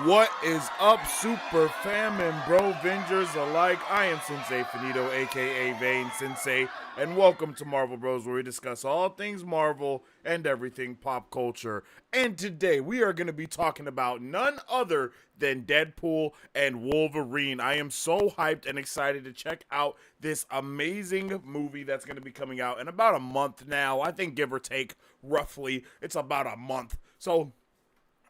What is up, Super Fam and Bro Vengers alike? I am Sensei Finito, aka Vane Sensei, and welcome to Marvel Bros, where we discuss all things Marvel and everything pop culture. And today we are going to be talking about none other than Deadpool and Wolverine. I am so hyped and excited to check out this amazing movie that's going to be coming out in about a month now. I think, give or take, roughly, it's about a month. So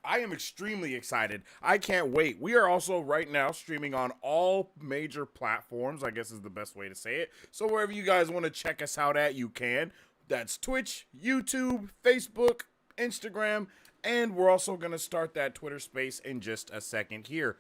I am extremely excited. I can't wait. We are also right now streaming on all major platforms, I guess is the best way to say it. So wherever you guys want to check us out at, you can. That's Twitch, YouTube, Facebook, Instagram, and we're also going to start that Twitter space in just a second here.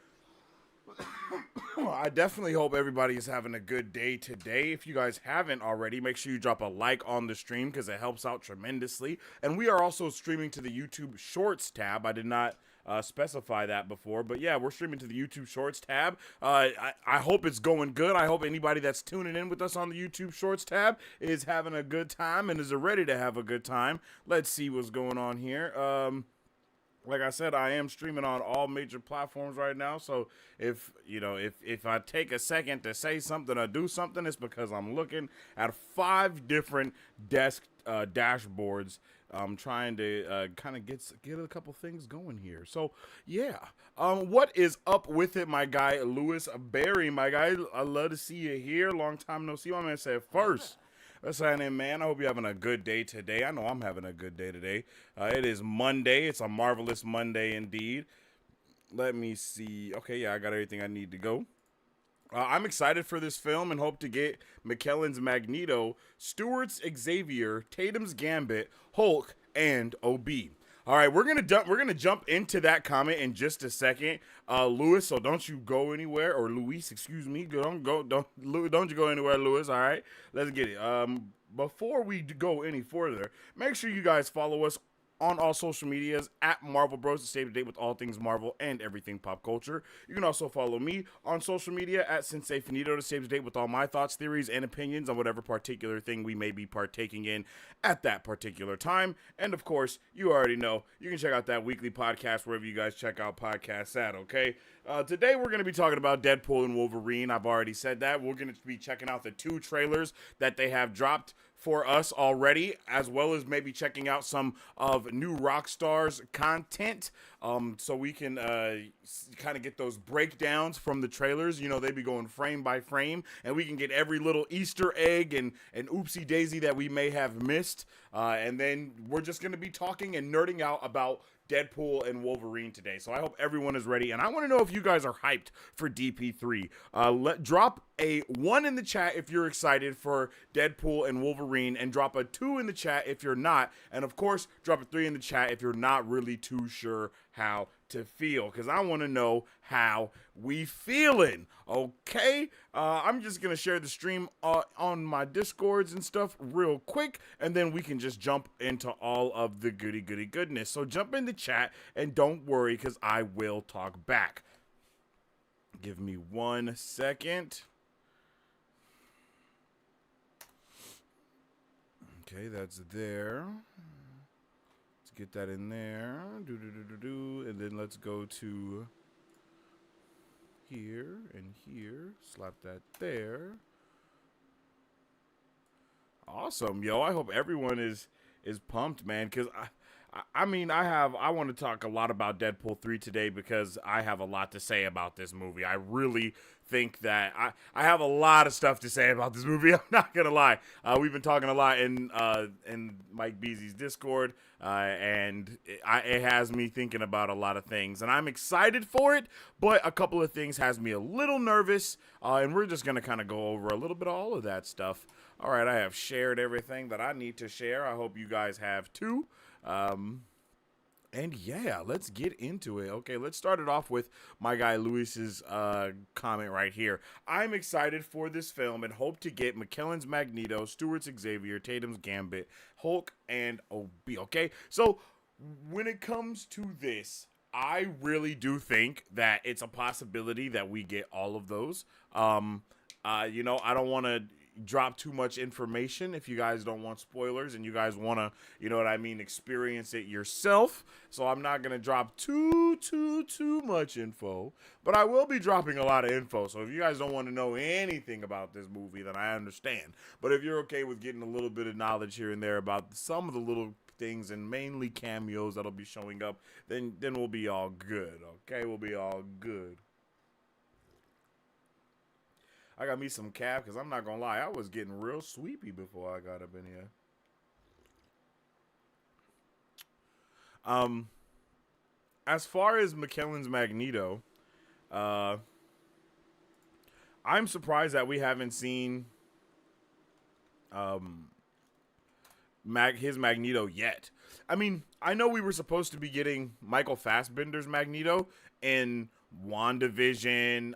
I definitely hope everybody is having a good day today. If you guys haven't already, make sure you drop a like on the stream because it helps out tremendously. And we are also streaming to the YouTube Shorts tab. I did not specify that before, but yeah, we're streaming to the YouTube Shorts tab. I hope it's going good. I hope anybody that's tuning in with us on the YouTube Shorts tab is having a good time and is ready to have a good time. Let's see what's going on here. Like I said, I am streaming on all major platforms right now. So if I take a second to say something or do something, it's because I'm looking at 5 different dashboards. I'm trying to kind of get a couple things going here. So yeah, what is up with it, my guy Lewis Berry? My guy, I love to see you here. Long time no see. My man said first. What's happening, man? I hope you're having a good day today. I know I'm having a good day today. It is Monday. It's a marvelous Monday indeed. Let me see. Okay, yeah, I got everything I need to go. I'm excited for this film and hope to get McKellen's Magneto, Stewart's Xavier, Tatum's Gambit, Hulk, and OB. All right, we're gonna jump into that comment in just a second, Lewis. So don't you go anywhere, or Luis, excuse me. Don't you go anywhere, Lewis. All right, let's get it. Before we go any further, make sure you guys follow us on all social medias at Marvel Bros to stay up to date with all things Marvel and everything pop culture. You can also follow me on social media at Sensei Finito to stay up to date with all my thoughts, theories, and opinions on whatever particular thing we may be partaking in at that particular time. And of course, you already know, you can check out that weekly podcast wherever you guys check out podcasts at, okay? Today we're going to be talking about Deadpool and Wolverine. I've already said that. We're going to be checking out the 2 trailers that they have dropped for us already, as well as maybe checking out some of new Rockstar's content, so we can kind of get those breakdowns from the trailers. You know, they be going frame by frame, and we can get every little Easter egg and oopsie daisy that we may have missed, and then we're just going to be talking and nerding out about Deadpool and Wolverine today. So I hope everyone is ready, and I want to know if you guys are hyped for DP3. Drop a 1 in the chat if you're excited for Deadpool and Wolverine, and drop a 2 in the chat if you're not, and of course drop a 3 in the chat if you're not really too sure how to feel, because I want to know how we feeling. Okay, I'm just gonna share the stream on my discords and stuff real quick, and then we can just jump into all of the goody goodness. So jump in the chat and don't worry, because I will talk back. Give me 1 second. Okay, that's there. Let's get that in there. And then let's go to here and here. Slap that there. Awesome, yo. I hope everyone is pumped, man, because I want to talk a lot about Deadpool 3 today because I have a lot to say about this movie. I really think that I have a lot of stuff to say about this movie. I'm not gonna lie. We've been talking a lot in Mike Beasley's Discord, and it has me thinking about a lot of things, and I'm excited for it. But a couple of things has me a little nervous, and we're just gonna kind of go over a little bit of all of that stuff. All right, I have shared everything that I need to share. I hope you guys have too. And yeah, let's get into it. Okay, let's start it off with my guy Lewis's comment right here. I'm excited for this film and hope to get McKellen's Magneto, Stewart's Xavier, Tatum's Gambit, Hulk, and OB. Okay, so when it comes to this, I really do think that it's a possibility that we get all of those. I don't want to drop too much information if you guys don't want spoilers and you guys want to, you know what I mean, experience it yourself. So I'm not going to drop too much info, but I will be dropping a lot of info. So if you guys don't want to know anything about this movie, then I understand. But if you're okay with getting a little bit of knowledge here and there about some of the little things and mainly cameos that'll be showing up, then we'll be all good. Okay, we'll be all good. I got me some cap because I'm not gonna lie, I was getting real sweepy before I got up in here. As far as McKellen's Magneto, I'm surprised that we haven't seen his Magneto yet. I mean, I know we were supposed to be getting Michael Fassbender's Magneto in WandaVision,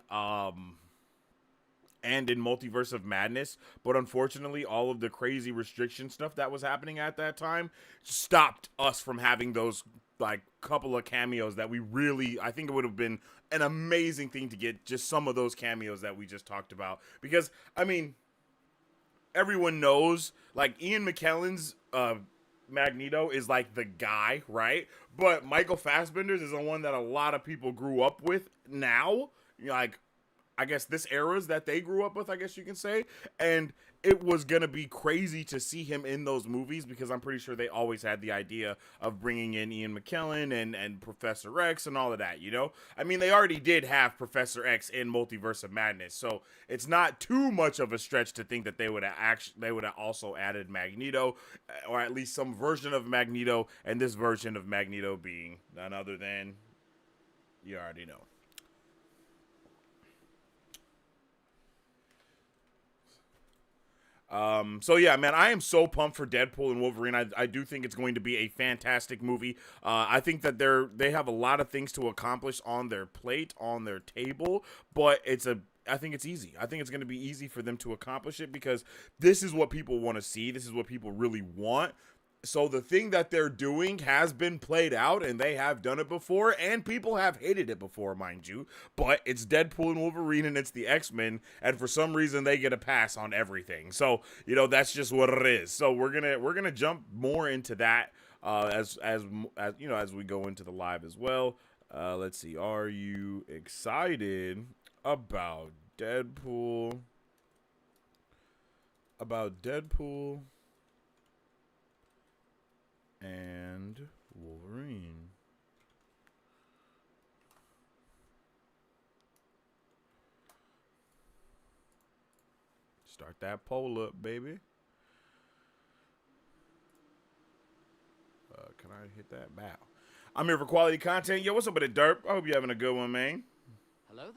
and in Multiverse of Madness, but unfortunately all of the crazy restriction stuff that was happening at that time stopped us from having those like couple of cameos that we really, I think it would have been an amazing thing to get just some of those cameos that we just talked about, because I mean everyone knows like Ian McKellen's Magneto is like the guy, right? But Michael Fassbender's is the one that a lot of people grew up with now, like I guess this era's that they grew up with, I guess you can say. And it was going to be crazy to see him in those movies because I'm pretty sure they always had the idea of bringing in Ian McKellen and Professor X and all of that, you know? I mean, they already did have Professor X in Multiverse of Madness, so it's not too much of a stretch to think that they would have also added Magneto, or at least some version of Magneto, and this version of Magneto being none other than, you already know. So yeah, man, I am so pumped for Deadpool and Wolverine. I do think it's going to be a fantastic movie. I think that they have a lot of things to accomplish on their plate, on their table, but I think it's easy. I think it's going to be easy for them to accomplish it because this is what people want to see. This is what people really want. So the thing that they're doing has been played out, and they have done it before, and people have hated it before, mind you. But it's Deadpool and Wolverine, and it's the X-Men, and for some reason they get a pass on everything. So you know that's just what it is. So we're gonna jump more into that as you know as we go into the live as well. Let's see. Are you excited about Deadpool? About Deadpool and Wolverine. Start that poll up, baby. Can I hit that bow? I'm here for quality content. Yo, what's up with it, Derp? I hope you're having a good one, man. Hello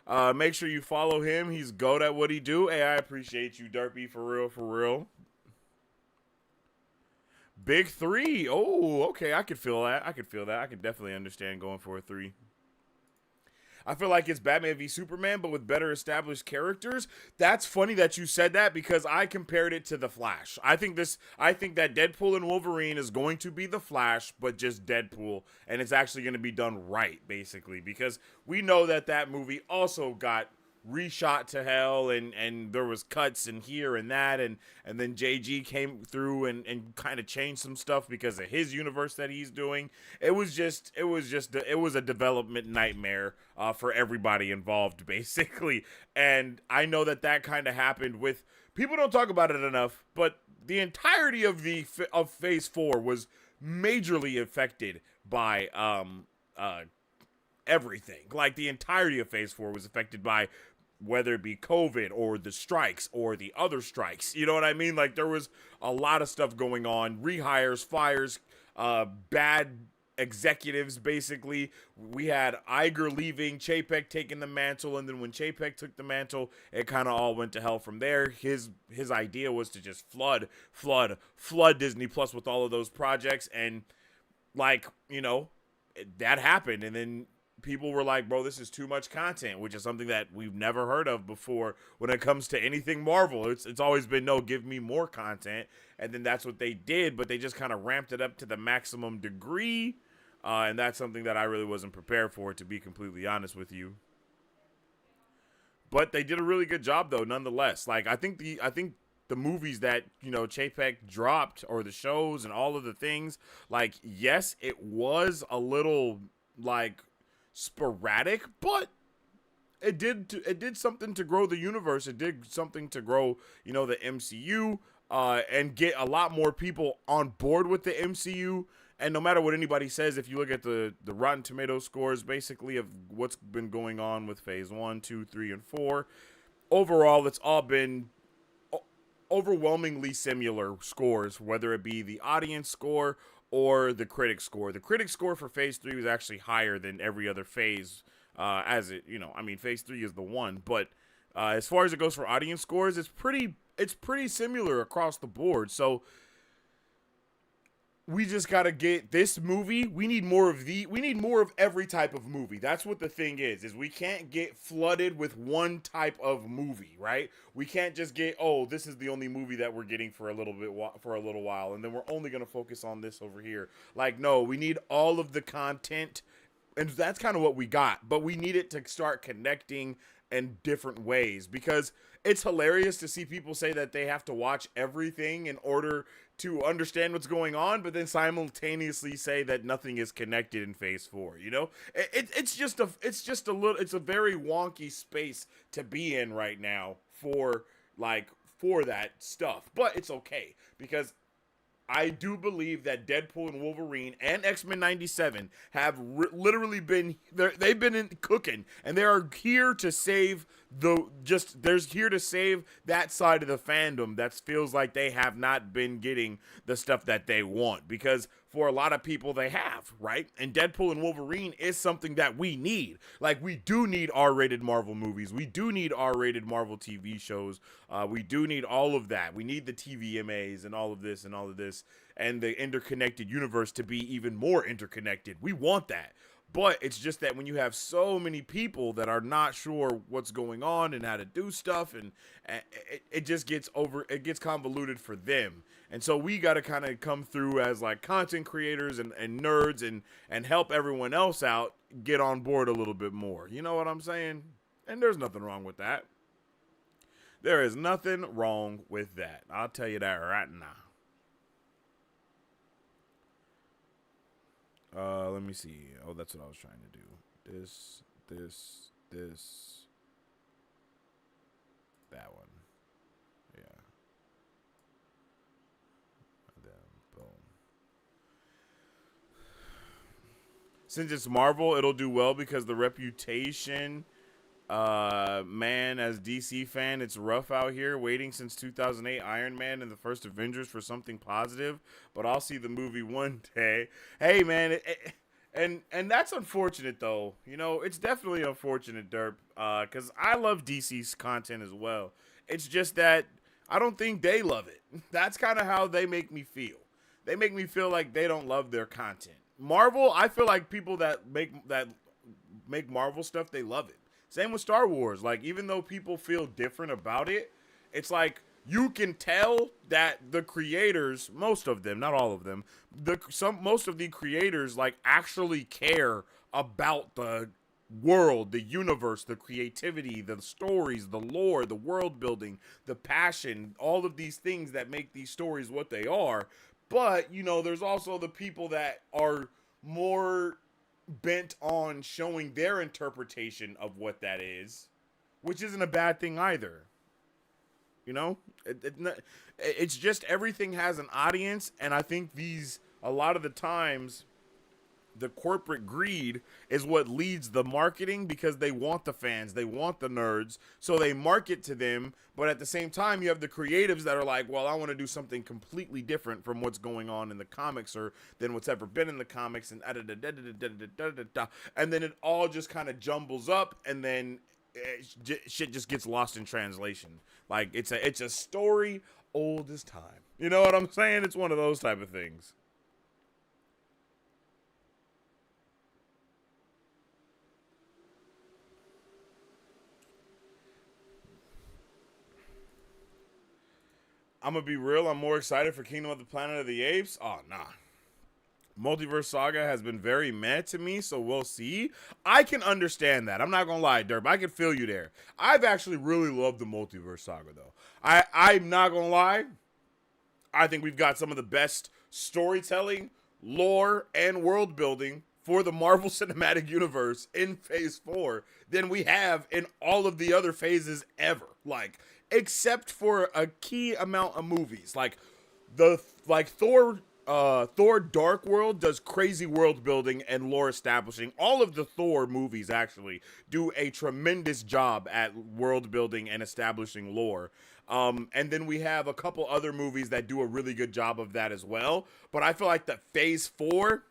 there. Make sure you follow him. He's goat at what he do. Hey, I appreciate you, Derpy, for real, for real. Big 3. Oh, okay. I could feel that. I could definitely understand going for a 3. I feel like it's Batman v Superman, but with better established characters. That's funny that you said that because I compared it to The Flash. I think that Deadpool and Wolverine is going to be The Flash, but just Deadpool, and it's actually going to be done right, basically, because we know that movie also got reshot to hell, and there was cuts and here and that, and then JG came through and kind of changed some stuff because of his universe that he's doing. It was a development nightmare for everybody involved, basically. And I know that kind of happened with, people don't talk about it enough, but the entirety of Phase 4 was majorly affected by everything. Like the entirety of Phase 4 was affected by whether it be COVID or the strikes or the other strikes. You know what I mean? Like there was a lot of stuff going on. Rehires, fires, bad executives, basically. We had Iger leaving, Chapek taking the mantle, and then when Chapek took the mantle, it kind of all went to hell from there. His idea was to just flood Disney Plus with all of those projects, and like, you know, that happened, and then people were like, bro, this is too much content, which is something that we've never heard of before when it comes to anything Marvel. It's always been, no, give me more content. And then that's what they did, but they just kind of ramped it up to the maximum degree. And that's something that I really wasn't prepared for, to be completely honest with you. But they did a really good job though, nonetheless. Like I think the movies that Chapek dropped, or the shows and all of the things, like, yes, it was a little like sporadic, but it did something to grow the universe. It did something to grow, the MCU, and get a lot more people on board with the MCU. And no matter what anybody says, if you look at the Rotten Tomato scores, basically, of what's been going on with Phase 1, 2, 3, and 4, overall, it's all been overwhelmingly similar scores, whether it be the audience score or the critic score. The critic score for Phase 3 was actually higher than every other phase, as it, I mean, Phase 3 is the one, but as far as it goes for audience scores, it's pretty similar across the board. So we just gotta get this movie. We need more of every type of movie. That's what the thing is we can't get flooded with one type of movie, right? We can't just get, oh, this is the only movie that we're getting for a little while, and then we're only gonna focus on this over here. Like, no, we need all of the content, and that's kind of what we got. But we need it to start connecting in different ways, because it's hilarious to see people say that they have to watch everything in order to understand what's going on, but then simultaneously say that nothing is connected in Phase 4. It's just a very wonky space to be in right now for that stuff. But it's okay, because I do believe that Deadpool and Wolverine and X-Men 97 have literally they've been cooking, and they are here to save here to save that side of the fandom that feels like they have not been getting the stuff that they want, because for a lot of people they have, right? And Deadpool and Wolverine is something that we need. Like, we do need R-rated Marvel movies. We do need R-rated Marvel TV shows. We do need all of that. We need the TVMAs and all of this, and the interconnected universe to be even more interconnected. We want that. But it's just that when you have so many people that are not sure what's going on and how to do stuff, and it just gets convoluted for them. And so we got to kind of come through as like content creators and nerds, and help everyone else out get on board a little bit more. You know what I'm saying? And there's nothing wrong with that. There is nothing wrong with that. I'll tell you that right now. Let me see. Oh, that's what I was trying to do. This, that one. Yeah. And then, boom. Since it's Marvel, it'll do well because the reputation, man, as DC fan, it's rough out here waiting since 2008 Iron Man and the first Avengers for something positive, but I'll see the movie one day. Hey, man, and that's unfortunate, though. It's definitely unfortunate, Derp, because I love DC's content as well. It's just that I don't think they love it. That's kind of how they make me feel. They make me feel like they don't love their content. Marvel, I feel like people that make Marvel stuff, they love it. Same with Star Wars. Like, even though people feel different about it, it's like you can tell that the creators, most of them, not all of them, most of the creators like actually care about the world, the universe, the creativity, the stories, the lore, the world building, the passion, all of these things that make these stories what they are. But, there's also the people that are more bent on showing their interpretation of what that is, which isn't a bad thing either. It's just everything has an audience, and I think a lot of the times the corporate greed is what leads the marketing, because they want the fans, they want the nerds, so they market to them. But at the same time, you have the creatives that are like, well, I want to do something completely different from what's going on in the comics or than what's ever been in the comics, and and then it all just kind of jumbles up, and then shit just gets lost in translation. Like, it's a story old as time. You know what I'm saying? It's one of those type of things. I'm gonna be real. I'm more excited for Kingdom of the Planet of the Apes. Oh, nah. Multiverse Saga has been very meh to me, so we'll see. I can understand that. I'm not gonna lie, Derp. I can feel you there. I've actually really loved the Multiverse Saga, though. I'm not gonna lie. I think we've got some of the best storytelling, lore, and world building for the Marvel Cinematic Universe in Phase 4 than we have in all of the other phases ever. Like, except for a key amount of movies. Like, Thor Dark World does crazy world building and lore establishing. All of the Thor movies actually do a tremendous job at world building and establishing lore. And then we have a couple other movies that do a really good job of that as well. But I feel like the Phase 4,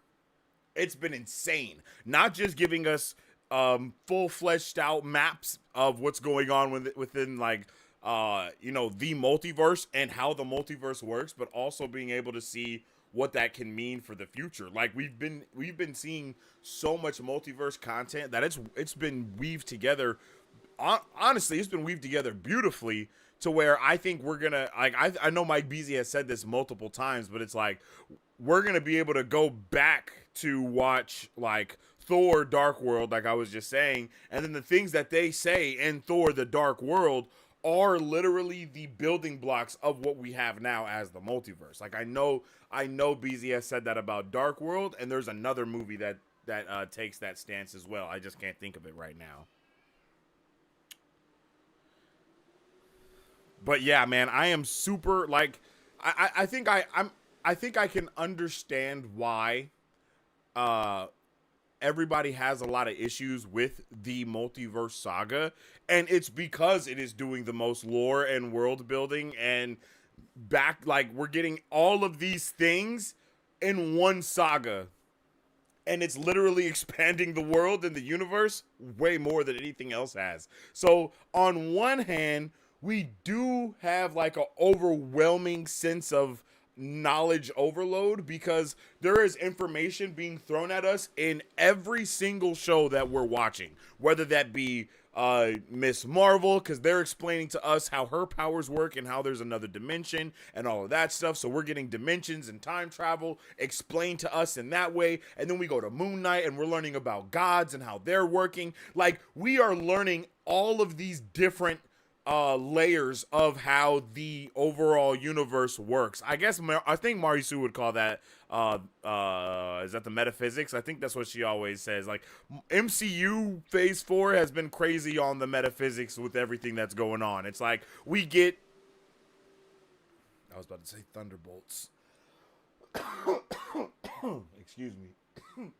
it's been insane. Not just giving us full fleshed out maps of what's going on within like the multiverse and how the multiverse works, but also being able to see what that can mean for the future. Like we've been seeing so much multiverse content that it's been weaved together. Honestly, it's been weaved together beautifully to where I think we're gonna like I know Mike Beasley has said this multiple times, but it's like we're gonna be able to go back to watch like Thor Dark World, like I was just saying, and then the things that they say in Thor the Dark World are literally the building blocks of what we have now as the multiverse. Like I know BZ has said that about Dark World, and there's another movie that takes that stance as well. I just can't think of it right now. But yeah, man, I am super like I think I think I can understand why everybody has a lot of issues with the Multiverse Saga, and it's because it is doing the most lore and world building and back like we're getting all of these things in one saga, and it's literally expanding the world and the universe way more than anything else has. So on one hand, we do have like an overwhelming sense of knowledge overload because there is information being thrown at us in every single show that we're watching, whether that be Miss Marvel, because they're explaining to us how her powers work and how there's another dimension and all of that stuff. So we're getting dimensions and time travel explained to us in that way. And then we go to Moon Knight and we're learning about gods and how they're working. Like we are learning all of these different layers of how the overall universe works. I guess I think Marisu would call that is that the metaphysics? I think that's what she always says. Like MCU Phase 4 has been crazy on the metaphysics with everything that's going on. It's like we get I was about to say Thunderbolts. Excuse me.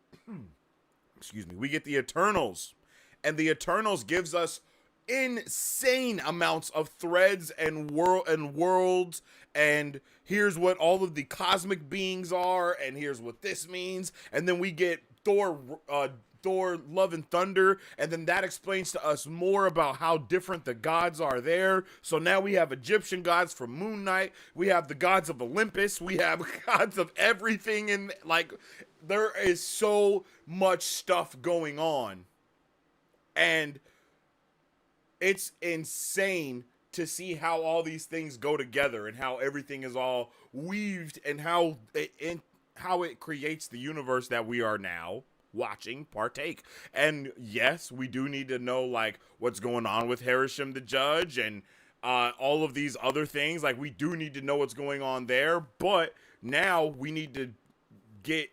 Excuse me. We get the Eternals. And the Eternals gives us insane amounts of threads and worlds, and here's what all of the cosmic beings are, and here's what this means. And then we get Thor Love and Thunder, and then that explains to us more about how different the gods are there. So now we have Egyptian gods from Moon Knight, we have the gods of Olympus, we have gods of everything, and like there is so much stuff going on, and it's insane to see how all these things go together and how everything is all weaved and how it creates the universe that we are now watching partake. And yes, we do need to know like what's going on with Harisham the Judge and all of these other things. Like we do need to know what's going on there, but now we need to get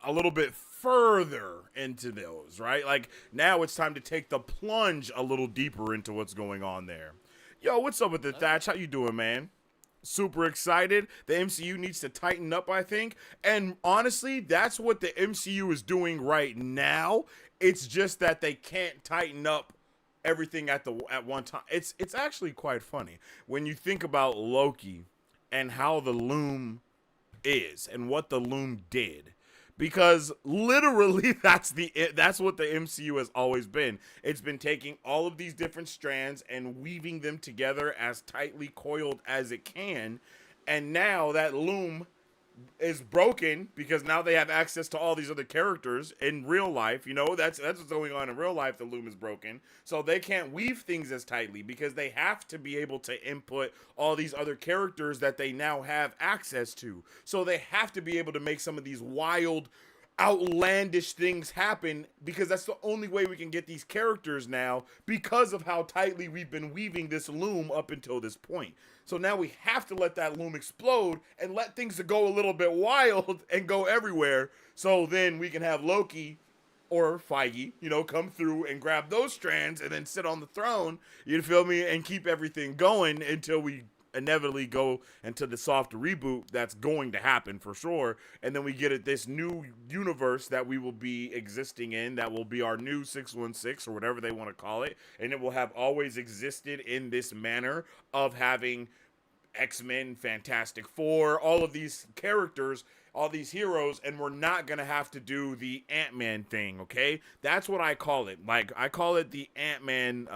a little bit further into those, right? Like now it's time to take the plunge a little deeper into what's going on there. Yo, what's up with the Thatch? How you doing, man? Super excited. The MCU needs to tighten up, I think. And honestly, that's what the MCU is doing right now. It's just that they can't tighten up everything at one time. It's actually quite funny when you think about Loki and how the Loom is and what the Loom did. Because literally that's what the MCU has always been. It's been taking all of these different strands and weaving them together as tightly coiled as it can. And now that Loom is broken because now they have access to all these other characters in real life. You know, that's what's going on in real life. The loom is broken, so they can't weave things as tightly because they have to be able to input all these other characters that they now have access to. So they have to be able to make some of these wild, outlandish things happen because that's the only way we can get these characters now because of how tightly we've been weaving this loom up until this point. So now we have to let that loom explode and let things go a little bit wild and go everywhere. So then we can have Loki or Feige, you know, come through and grab those strands and then sit on the throne, you feel me, and keep everything going until we inevitably go into the soft reboot that's going to happen for sure. And then we get it this new universe that we will be existing in, that will be our new 616 or whatever they want to call it, and it will have always existed in this manner of having X-Men, Fantastic Four, all of these characters, all these heroes, and we're not gonna have to do the Ant-Man thing, okay? That's what I call it. Like, I call it the Ant-Man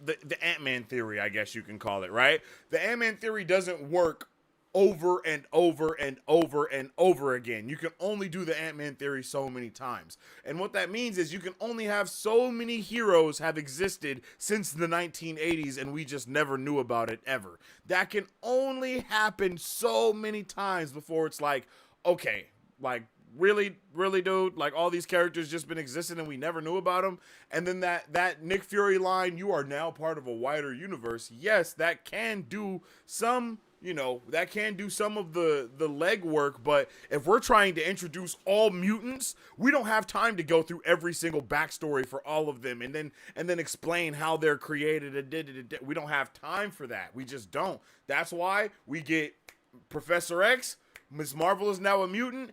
the Ant-Man theory, I guess you can call it, right? The Ant-Man theory doesn't work over and over and over and over again. You can only do the Ant-Man theory so many times. And what that means is you can only have so many heroes have existed since the 1980s and we just never knew about it ever. That can only happen so many times before it's like, okay, like, really, dude, like all these characters just been existing and we never knew about them. And then that Nick Fury line, you are now part of a wider universe. Yes, that can do some, you know, that can do some of the legwork, but if we're trying to introduce all mutants, we don't have time to go through every single backstory for all of them and then explain how they're created. We don't have time for that. We just don't. That's why we get Professor X. Ms. Marvel is now a mutant.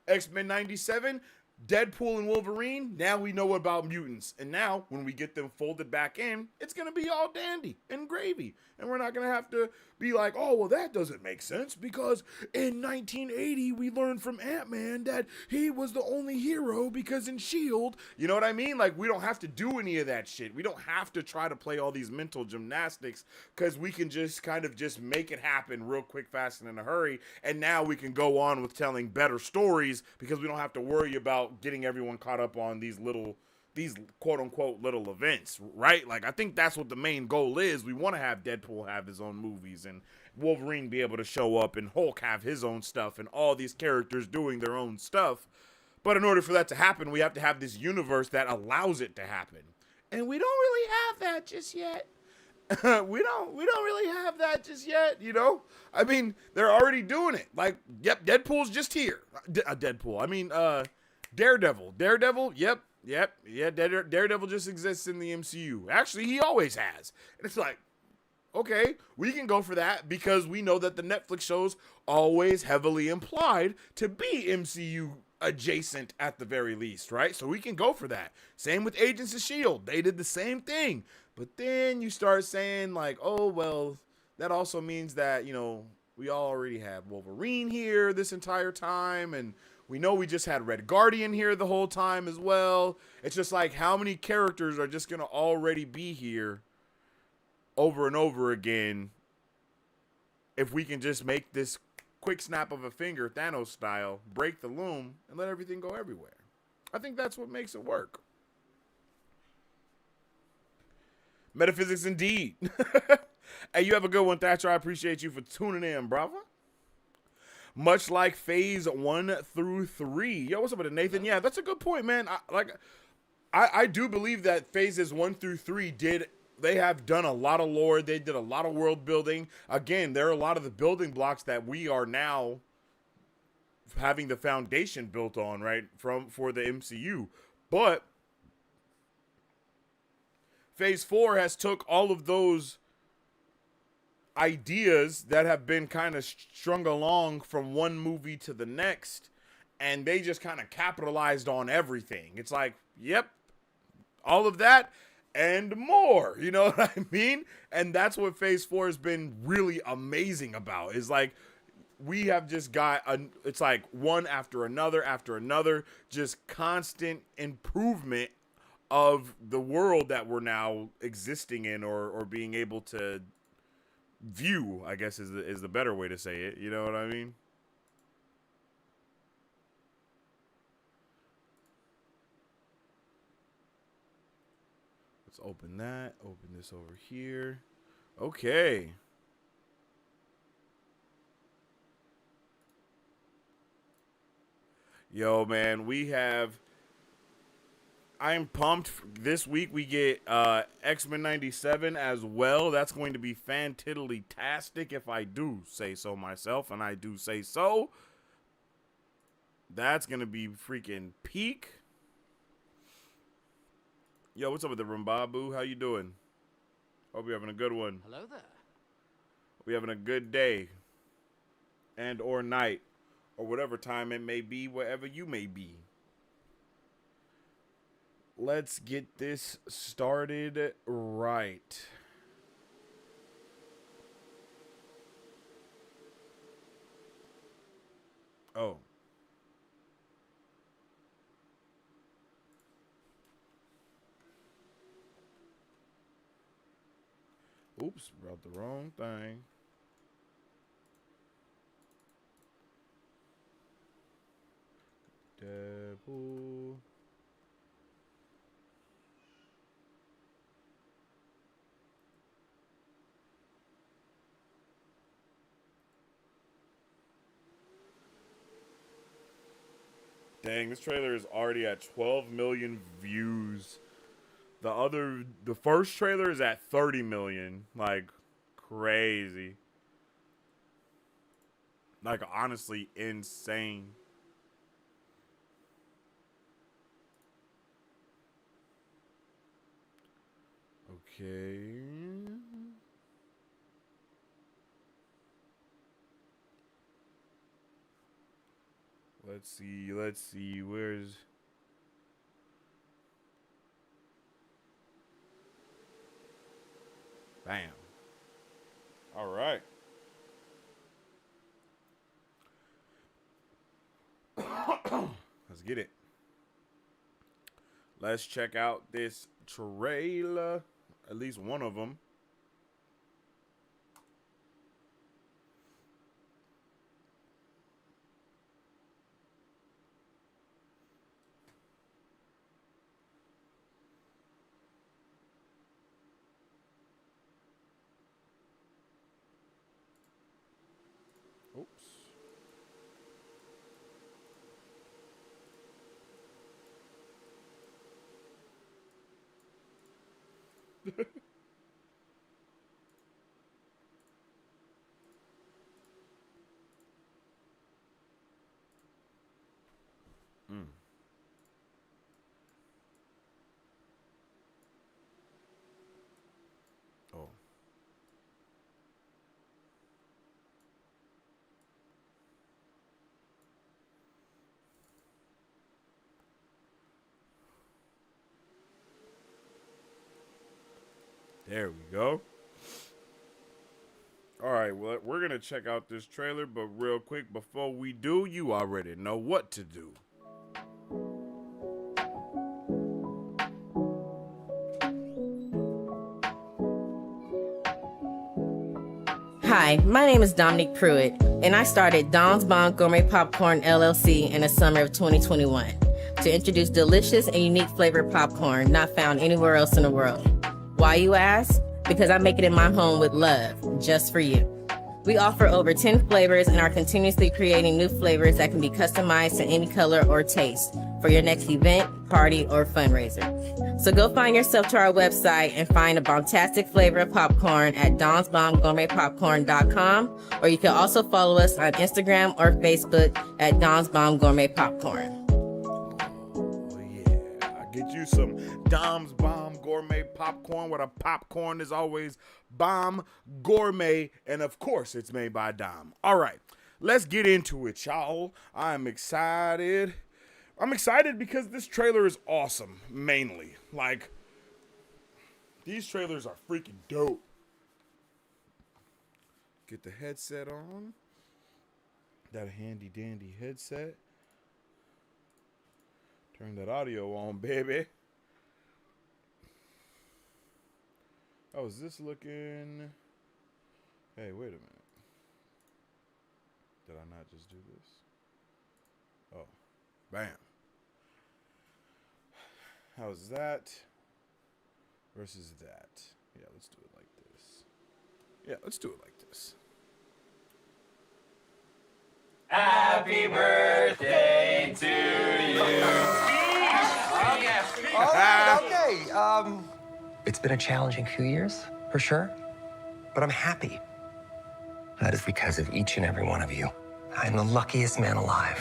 X-Men 97. Deadpool and Wolverine. Now we know about mutants. And now, when we get them folded back in, it's going to be all dandy and gravy. And we're not going to have to be like, oh, well, that doesn't make sense because in 1980, we learned from Ant-Man that he was the only hero because in S.H.I.E.L.D., you know what I mean? Like, we don't have to do any of that shit. We don't have to try to play all these mental gymnastics because we can just kind of just make it happen real quick, fast, and in a hurry. And now we can go on with telling better stories because we don't have to worry about getting everyone caught up on these quote unquote little events, right? Like, I think that's what the main goal is. We want to have Deadpool have his own movies and Wolverine be able to show up and Hulk have his own stuff and all these characters doing their own stuff. But in order for that to happen, we have to have this universe that allows it to happen. And we don't really have that just yet. we don't really have that just yet, you know? I mean, they're already doing it. Like, yep, Deadpool's just here. Daredevil. Yep. Yeah, Daredevil just exists in the MCU. Actually, he always has. And it's like, okay, we can go for that because we know that the Netflix shows always heavily implied to be MCU adjacent at the very least, right? So we can go for that. Same with Agents of S.H.I.E.L.D. They did the same thing. But then you start saying like, oh, well, that also means that, you know, we already have Wolverine here this entire time, and we know we just had Red Guardian here the whole time as well. It's just like, how many characters are just going to already be here over and over again if we can just make this quick snap of a finger, Thanos style, break the loom, and let everything go everywhere? I think that's what makes it work. Metaphysics indeed. Hey, you have a good one, Thatcher. I appreciate you for tuning in, bravo. Much like phase 1 through 3. Yo, what's up with it, Nathan? Yeah, that's a good point, man. I do believe that phases 1 through 3 they have done a lot of lore. They did a lot of world building. Again, there are a lot of the building blocks that we are now having the foundation built on, right, for the MCU. But phase 4 has took all of those ideas that have been kind of strung along from one movie to the next, and they just kind of capitalized on everything. It's like, yep, all of that and more, you know what I mean? And that's what phase 4 has been really amazing about, is like, we have just got it's like one after another, just constant improvement of the world that we're now existing in, or being able to view, I guess is the better way to say it. You know what I mean? Let's open that. Open this over here. Okay. Yo, man, I'm pumped. This week we get X-Men 97 as well. That's going to be fan-tiddly-tastic if I do say so myself, and I do say so. That's going to be freaking peak. Yo, what's up with the Rumbabu? How you doing? Hope you're having a good one. Hello there. We having a good day. And or night. Or whatever time it may be, wherever you may be. Let's get this started right. Oh. Oops, brought the wrong thing. Deadpool. Dang, this trailer is already at 12 million views. The first trailer is at 30 million. Like, crazy. Like, honestly, insane. Okay. Let's see, where's... Bam. All right. Let's get it. Let's check out this trailer. At least one of them. Oops. Mm. Oh. There we go. All right, well, we're going to check out this trailer, but real quick, before we do, you already know what to do. Hi, my name is Dominique Pruitt, and I started Don's Bon Gourmet Popcorn LLC in the summer of 2021 to introduce delicious and unique flavored popcorn not found anywhere else in the world. Why, you ask? Because I make it in my home with love, just for you. We offer over 10 flavors and are continuously creating new flavors that can be customized to any color or taste for your next event, party, or fundraiser. So go find yourself to our website and find a bombastic flavor of popcorn at donsbombgourmetpopcorn.com, or you can also follow us on Instagram or Facebook at Don's Bomb Gourmet Popcorn. Oh, yeah. I get you some Dom's Bomb Gourmet Popcorn, where the popcorn is always bomb gourmet, and of course it's made by Dom. All right, let's get into it, y'all. I'm excited. I'm excited because this trailer is awesome, mainly. Like, these trailers are freaking dope. Get the headset on. That handy dandy headset. Turn that audio on, baby. How is this looking? Hey, wait a minute. Did I not just do this? Oh, bam. How's that versus that? Yeah, let's do it like this. Yeah, let's do it like this. Happy birthday to you. All right, okay. It's been a challenging few years, for sure. But I'm happy. That is because of each and every one of you. I'm the luckiest man alive.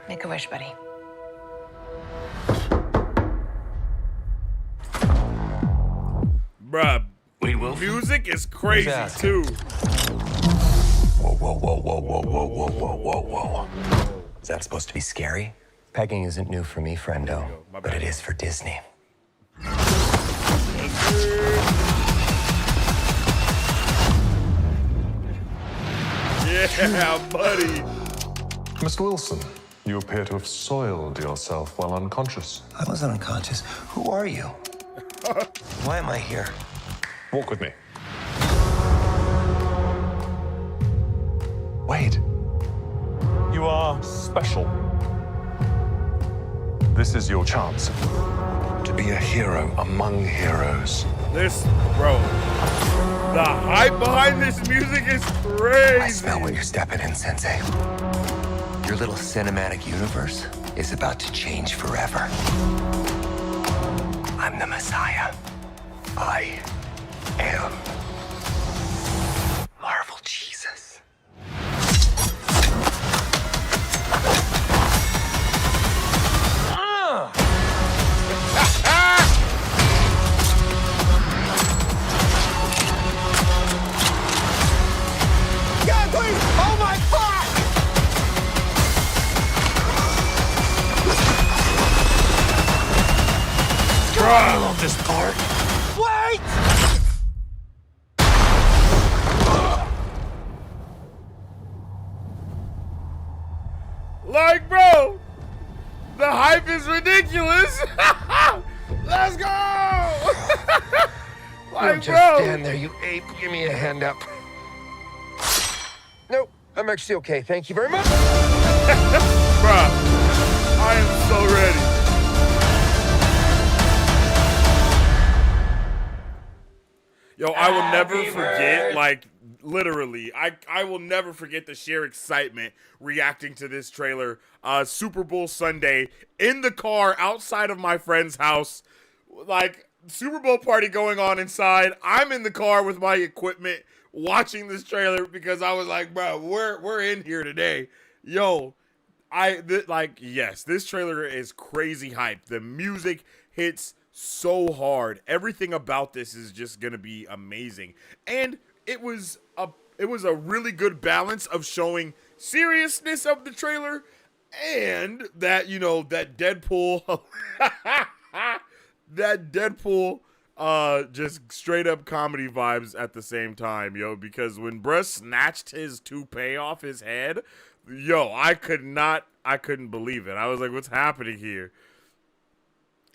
Make a wish, buddy. Bruh, Wait, Wolf? music is crazy that? too. Whoa, whoa, whoa, whoa, whoa, whoa, whoa, whoa, whoa, whoa. Is that supposed to be scary? Pegging isn't new for me, friendo. My But bad. it is for Disney. Yeah, buddy. Mr. Wilson, you appear to have soiled yourself while unconscious. I wasn't unconscious. Who are you? Why am I here? Walk with me. Wait. You are special. This is your chance to be a hero among heroes. This, bro, the hype behind this music is crazy. I smell what you're stepping in, Sensei. Your little cinematic universe is about to change forever. I'm the Messiah. I am Marvel Jesus. God, please! Oh my God! I love this part. Wait! Like, bro, the hype is ridiculous. Let's go. Like, Don't just bro. stand there, you ape. Give me a hand up. Nope, I'm actually okay. Thank you very much. Bruh, I am so ready. Yo, I will never forget, like, literally, I will never forget the sheer excitement reacting to this trailer. Super Bowl Sunday, in the car outside of my friend's house, like, Super Bowl party going on inside. I'm in the car with my equipment watching this trailer because I was like, bro, we're in here today. Yo, yes, this trailer is crazy hype. The music hits so hard. Everything about this is just gonna be amazing. And it was a really good balance of showing seriousness of the trailer and that, you know, that Deadpool that Deadpool just straight up comedy vibes at the same time, yo, because when Bruh snatched his toupee off his head, yo, I couldn't believe it. I was like, what's happening here?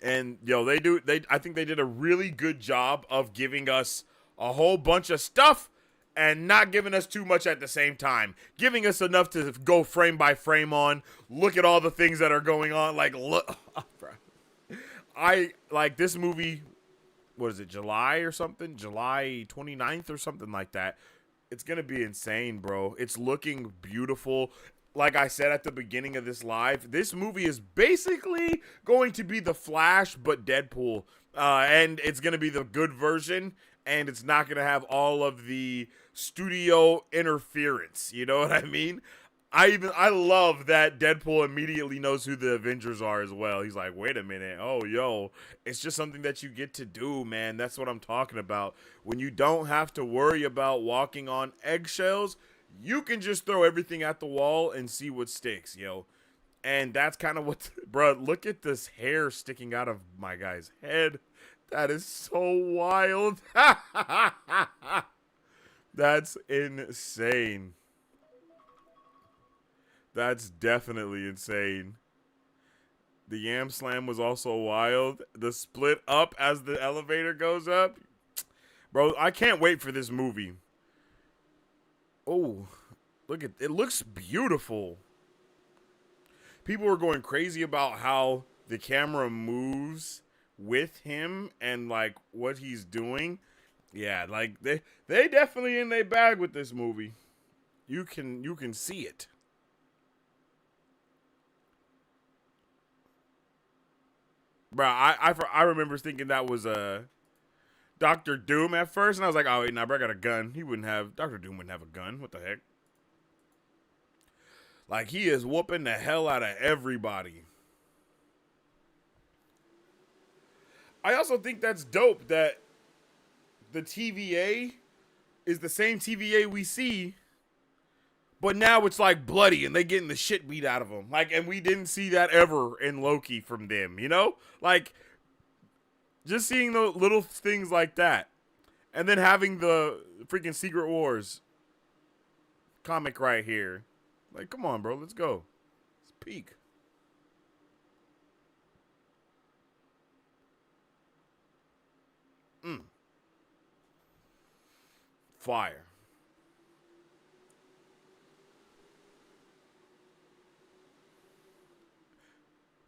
And yo, I think they did a really good job of giving us a whole bunch of stuff and not giving us too much at the same time. Giving us enough to go frame by frame on, look at all the things that are going on. Like, look, bro. I like this movie, what is it, July or something? July 29th or something like that. It's going to be insane, bro. It's looking beautiful. Like I said at the beginning of this live, this movie is basically going to be The Flash, but Deadpool. And it's going to be the good version, and it's not going to have all of the studio interference. You know what I mean? I love that Deadpool immediately knows who the Avengers are as well. He's like, wait a minute. Oh, yo, it's just something that you get to do, man. That's what I'm talking about. When you don't have to worry about walking on eggshells, you can just throw everything at the wall and see what sticks, yo. And that's kind of what, bro, look at this hair sticking out of my guy's head. That is so wild. That's insane. That's definitely insane. The Yam Slam was also wild. The split up as the elevator goes up. Bro, I can't wait for this movie. Oh, look at it. Looks beautiful. People were going crazy about how the camera moves with him and like what he's doing. Yeah, like they definitely in their bag with this movie. You can see it. Bro, I remember thinking that was Dr. Doom at first, and I was like, oh wait, nah, bro, I got a gun. Dr. Doom wouldn't have a gun. What the heck? Like, he is whooping the hell out of everybody. I also think that's dope that the TVA is the same TVA we see, but now it's like bloody and they getting the shit beat out of them. Like, and we didn't see that ever in Loki from them, you know? Like, just seeing the little things like that. And then having the freaking Secret Wars comic right here. Like, come on, bro, let's go. It's peak. Fire.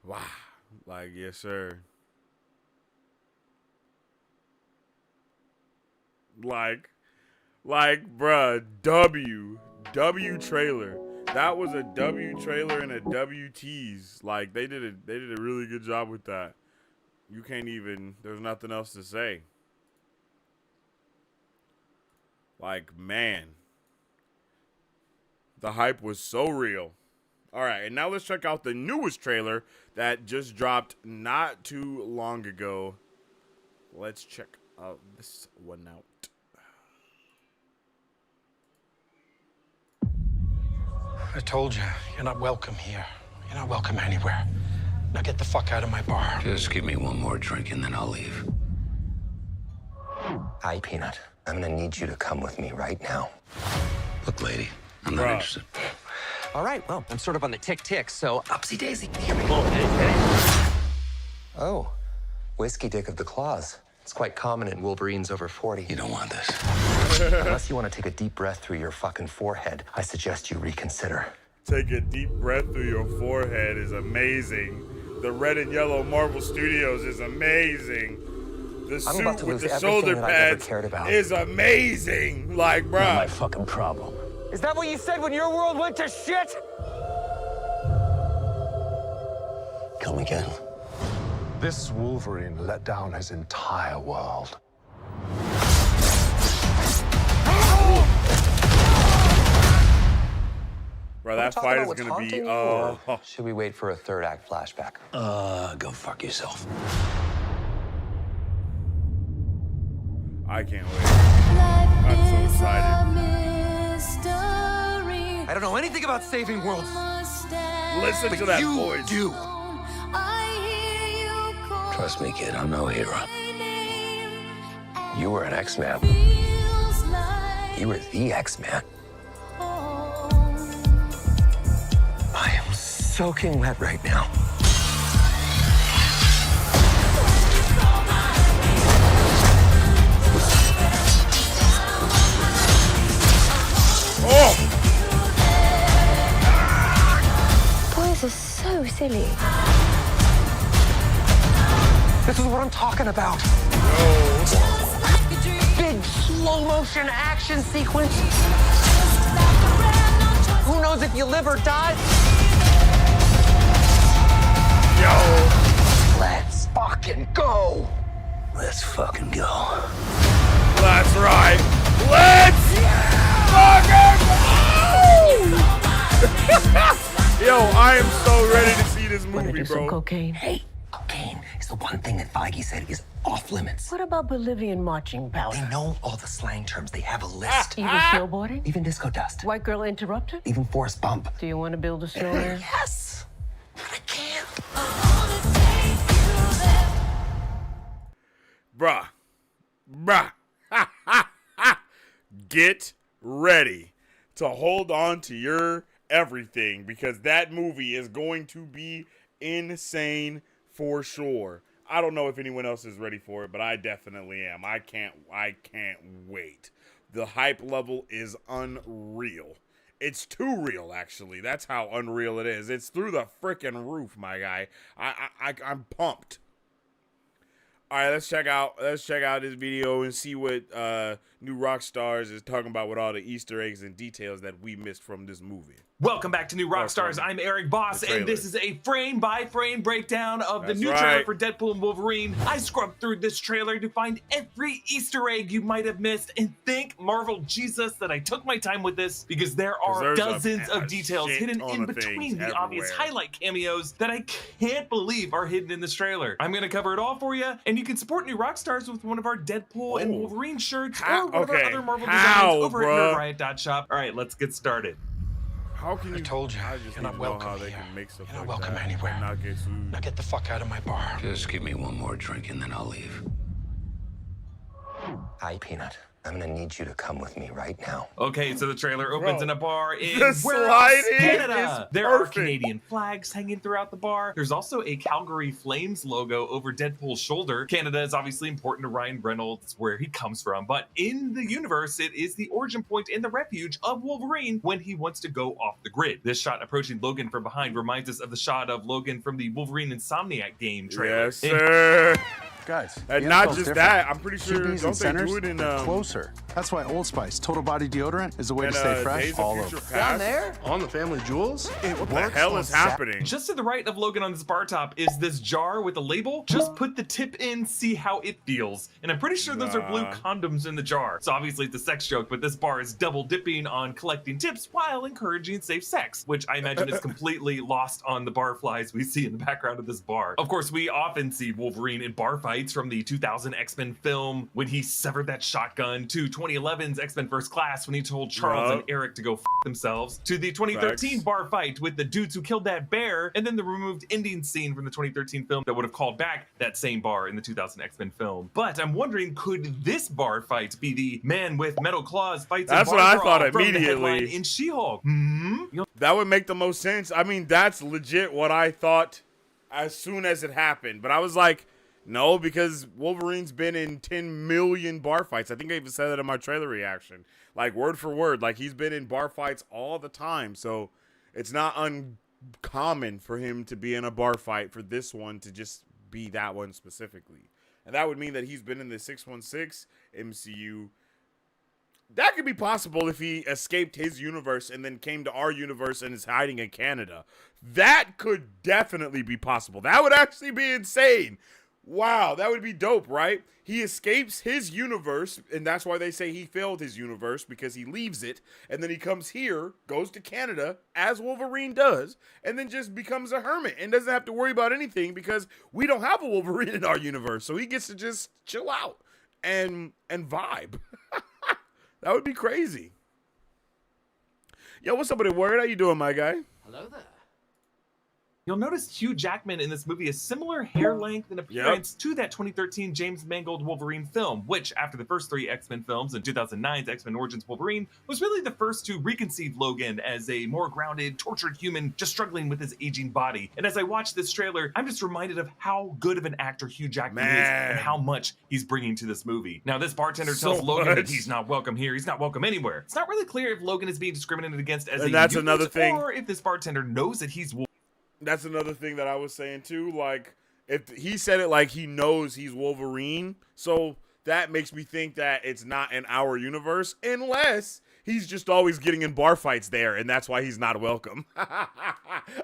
Wow. Like, yes, sir. Like, bruh, W trailer. That was a W trailer and a W tease. Like, they did a really good job with that. You can't even, there's nothing else to say. Like, man. The hype was so real. All right, and now let's check out the newest trailer that just dropped not too long ago. Let's check out this one out. I told you, you're not welcome here. You're not welcome anywhere. Now get the fuck out of my bar. Just give me one more drink and then I'll leave. Hi, Peanut. I'm gonna need you to come with me right now. Look, lady, I'm not interested. All right, well, I'm sort of on the tick-tick, so upsy daisy. Here we go. Oh, whiskey dick of the claws. It's quite common in Wolverines over 40. You don't want this. Unless you want to take a deep breath through your fucking forehead, I suggest you reconsider. Take a deep breath through your forehead is amazing. The red and yellow Marvel Studios is amazing. The suit with the shoulder pads is amazing. Like, bruh. Not my fucking problem. Is that what you said when your world went to shit? Come again. This Wolverine let down his entire world. Bro, that fight is gonna be, Should we wait for a third act flashback? Go fuck yourself. I can't wait. I'm so excited. I don't know anything about saving worlds. Listen to that voice. Do. Trust me, kid, I'm no hero. You were an X-Man. You were the X-Man. I am soaking wet right now. Oh! Boys are so silly. This is what I'm talking about. Big slow motion action sequence. Who knows if you live or die? Yo! Let's fucking go. Let's fucking go. That's right. Let's fucking go! Yo, I am so ready to see this movie, bro. Cocaine. Hey, cocaine is the one thing that Feige said is off limits. What about Bolivian marching powder? They know all the slang terms. They have a list. Even snowboarding? Even disco dust. White girl interrupted? Even forest bump. Do you want to build a snowman? Yes. But I can't. Bruh. Get ready to hold on to your everything because that movie is going to be insane for sure. I don't know if anyone else is ready for it, but I definitely am. I can't wait. The hype level is unreal. It's too real, actually. That's how unreal it is. It's through the freaking roof, my guy. I'm pumped. All right, let's check out this video and see what New Rockstars is talking about with all the Easter eggs and details that we missed from this movie. Welcome back to New Rockstars. I'm Eric Boss, and this is a frame-by-frame breakdown of the new trailer for Deadpool and Wolverine. I scrubbed through this trailer to find every Easter egg you might have missed, and thank Marvel Jesus that I took my time with this, because there are dozens of details hidden in between the obvious highlight cameos that I can't believe are hidden in this trailer. I'm going to cover it all for you, and you can support New Rockstars with one of our Deadpool and Wolverine shirts or one of our other Marvel designs over at nerdriot.shop. All right, let's get started. How can you? I told you, you're not welcome here. You're not welcome anywhere. Now get the fuck out of my bar. Just give me one more drink and then I'll leave. Hi, Peanut. I'm gonna need you to come with me right now. Okay, so the trailer opens in a bar in Canada. There are Canadian flags hanging throughout the bar. There's also a Calgary Flames logo over Deadpool's shoulder. Canada is obviously important to Ryan Reynolds, where he comes from, but in the universe, it is the origin point and the refuge of Wolverine when he wants to go off the grid. This shot approaching Logan from behind reminds us of the shot of Logan from the Wolverine Insomniac game trailer. Yes, sir. Guys, and not just that, I'm pretty sure don't they do it in closer. That's why Old Spice Total Body Deodorant is the way to stay fresh. Down there on the family jewels. What the hell is happening? Just to the right of Logan on this bar top is this jar with a label. Just put the tip in, see how it feels. And I'm pretty sure those are blue condoms in the jar. So obviously it's a sex joke, but this bar is double dipping on collecting tips while encouraging safe sex, which I imagine is completely lost on the barflies we see in the background of this bar. Of course, we often see Wolverine in bar fights, from the 2000 X-Men film when he severed that shotgun, to 2011's X-Men First Class when he told Charles and Eric to go f themselves, to the 2013 bar fight with the dudes who killed that bear, and then the removed ending scene from the 2013 film that would have called back that same bar in the 2000 X-Men film. But I'm wondering, could this bar fight be the man with metal claws fights That's what I thought immediately in She-Hulk? That would make the most sense. I mean, that's legit what I thought as soon as it happened. But I was like, no, because Wolverine's been in 10 million bar fights. I think I even said that in my trailer reaction. Like, word for word. Like, he's been in bar fights all the time. So, it's not uncommon for him to be in a bar fight, for this one to just be that one specifically. And that would mean that he's been in the 616 MCU. That could be possible if he escaped his universe and then came to our universe and is hiding in Canada. That could definitely be possible. That would actually be insane. Wow, that would be dope, right? He escapes his universe, and that's why they say he failed his universe, because he leaves it, and then he comes here, goes to Canada, as Wolverine does, and then just becomes a hermit and doesn't have to worry about anything because we don't have a Wolverine in our universe, so he gets to just chill out and vibe. That would be crazy. Yo, what's up with the word? How you doing, my guy? Hello there. You'll notice Hugh Jackman in this movie has similar hair length and appearance to that 2013 James Mangold Wolverine film, which, after the first three X-Men films and 2009's X-Men Origins Wolverine, was really the first to reconceive Logan as a more grounded, tortured human just struggling with his aging body. And as I watch this trailer, I'm just reminded of how good of an actor Hugh Jackman is and how much he's bringing to this movie. Now, this bartender tells Logan that he's not welcome here, he's not welcome anywhere. It's not really clear if Logan is being discriminated against as a mutant, or if this bartender knows that he's Wolverine. That's another thing that I was saying too. Like, if he said it like he knows he's Wolverine, so that makes me think that it's not in our universe, unless he's just always getting in bar fights there, and that's why he's not welcome.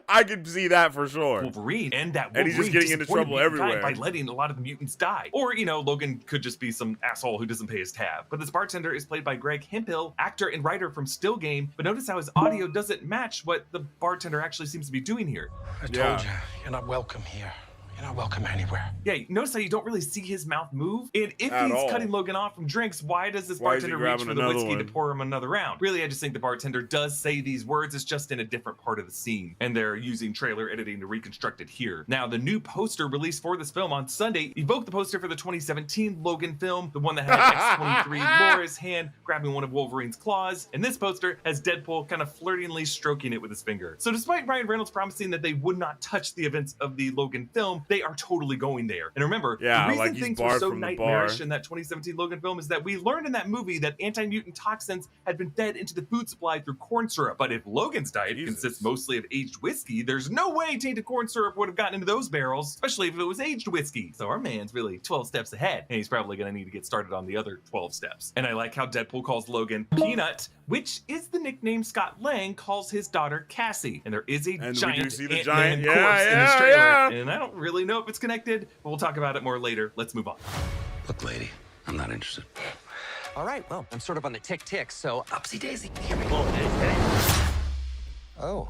I could see that for sure. Wolverine, and he's just getting into trouble everywhere by letting a lot of the mutants die. Or, you know, Logan could just be some asshole who doesn't pay his tab. But this bartender is played by Greg Hemphill, actor and writer from Still Game. But notice how his audio doesn't match what the bartender actually seems to be doing here. I told you, you're not welcome here. You're not welcome anywhere. Yeah, notice how you don't really see his mouth move? And if he's cutting Logan off from drinks, why does this bartender reach for the whiskey to pour him another round? Really, I just think the bartender does say these words, it's just in a different part of the scene. And they're using trailer editing to reconstruct it here. Now, the new poster released for this film on Sunday evoked the poster for the 2017 Logan film, the one that had X-23 Laura's hand grabbing one of Wolverine's claws. And this poster has Deadpool kind of flirtingly stroking it with his finger. So despite Ryan Reynolds promising that they would not touch the events of the Logan film, they are totally going there. And remember, Yeah, the reason like he's things were barred so from the nightmarish bar. in that 2017 Logan film is that we learned in that movie that anti-mutant toxins had been fed into the food supply through corn syrup. But if Logan's diet consists mostly of aged whiskey, there's no way tainted corn syrup would have gotten into those barrels, especially if it was aged whiskey. So our man's really 12 steps ahead, and he's probably gonna need to get started on the other 12 steps. And I like how Deadpool calls Logan Peanut, which is the nickname Scott Lang calls his daughter Cassie. And there is a giant we do see the Ant-Man giant, corpse in this trailer. And I don't really know if it's connected, but we'll talk about it more later. Let's move on. Look, lady, I'm not interested. All right, well, I'm sort of on the tick-tick, so upsy daisy. Here we go. Oh,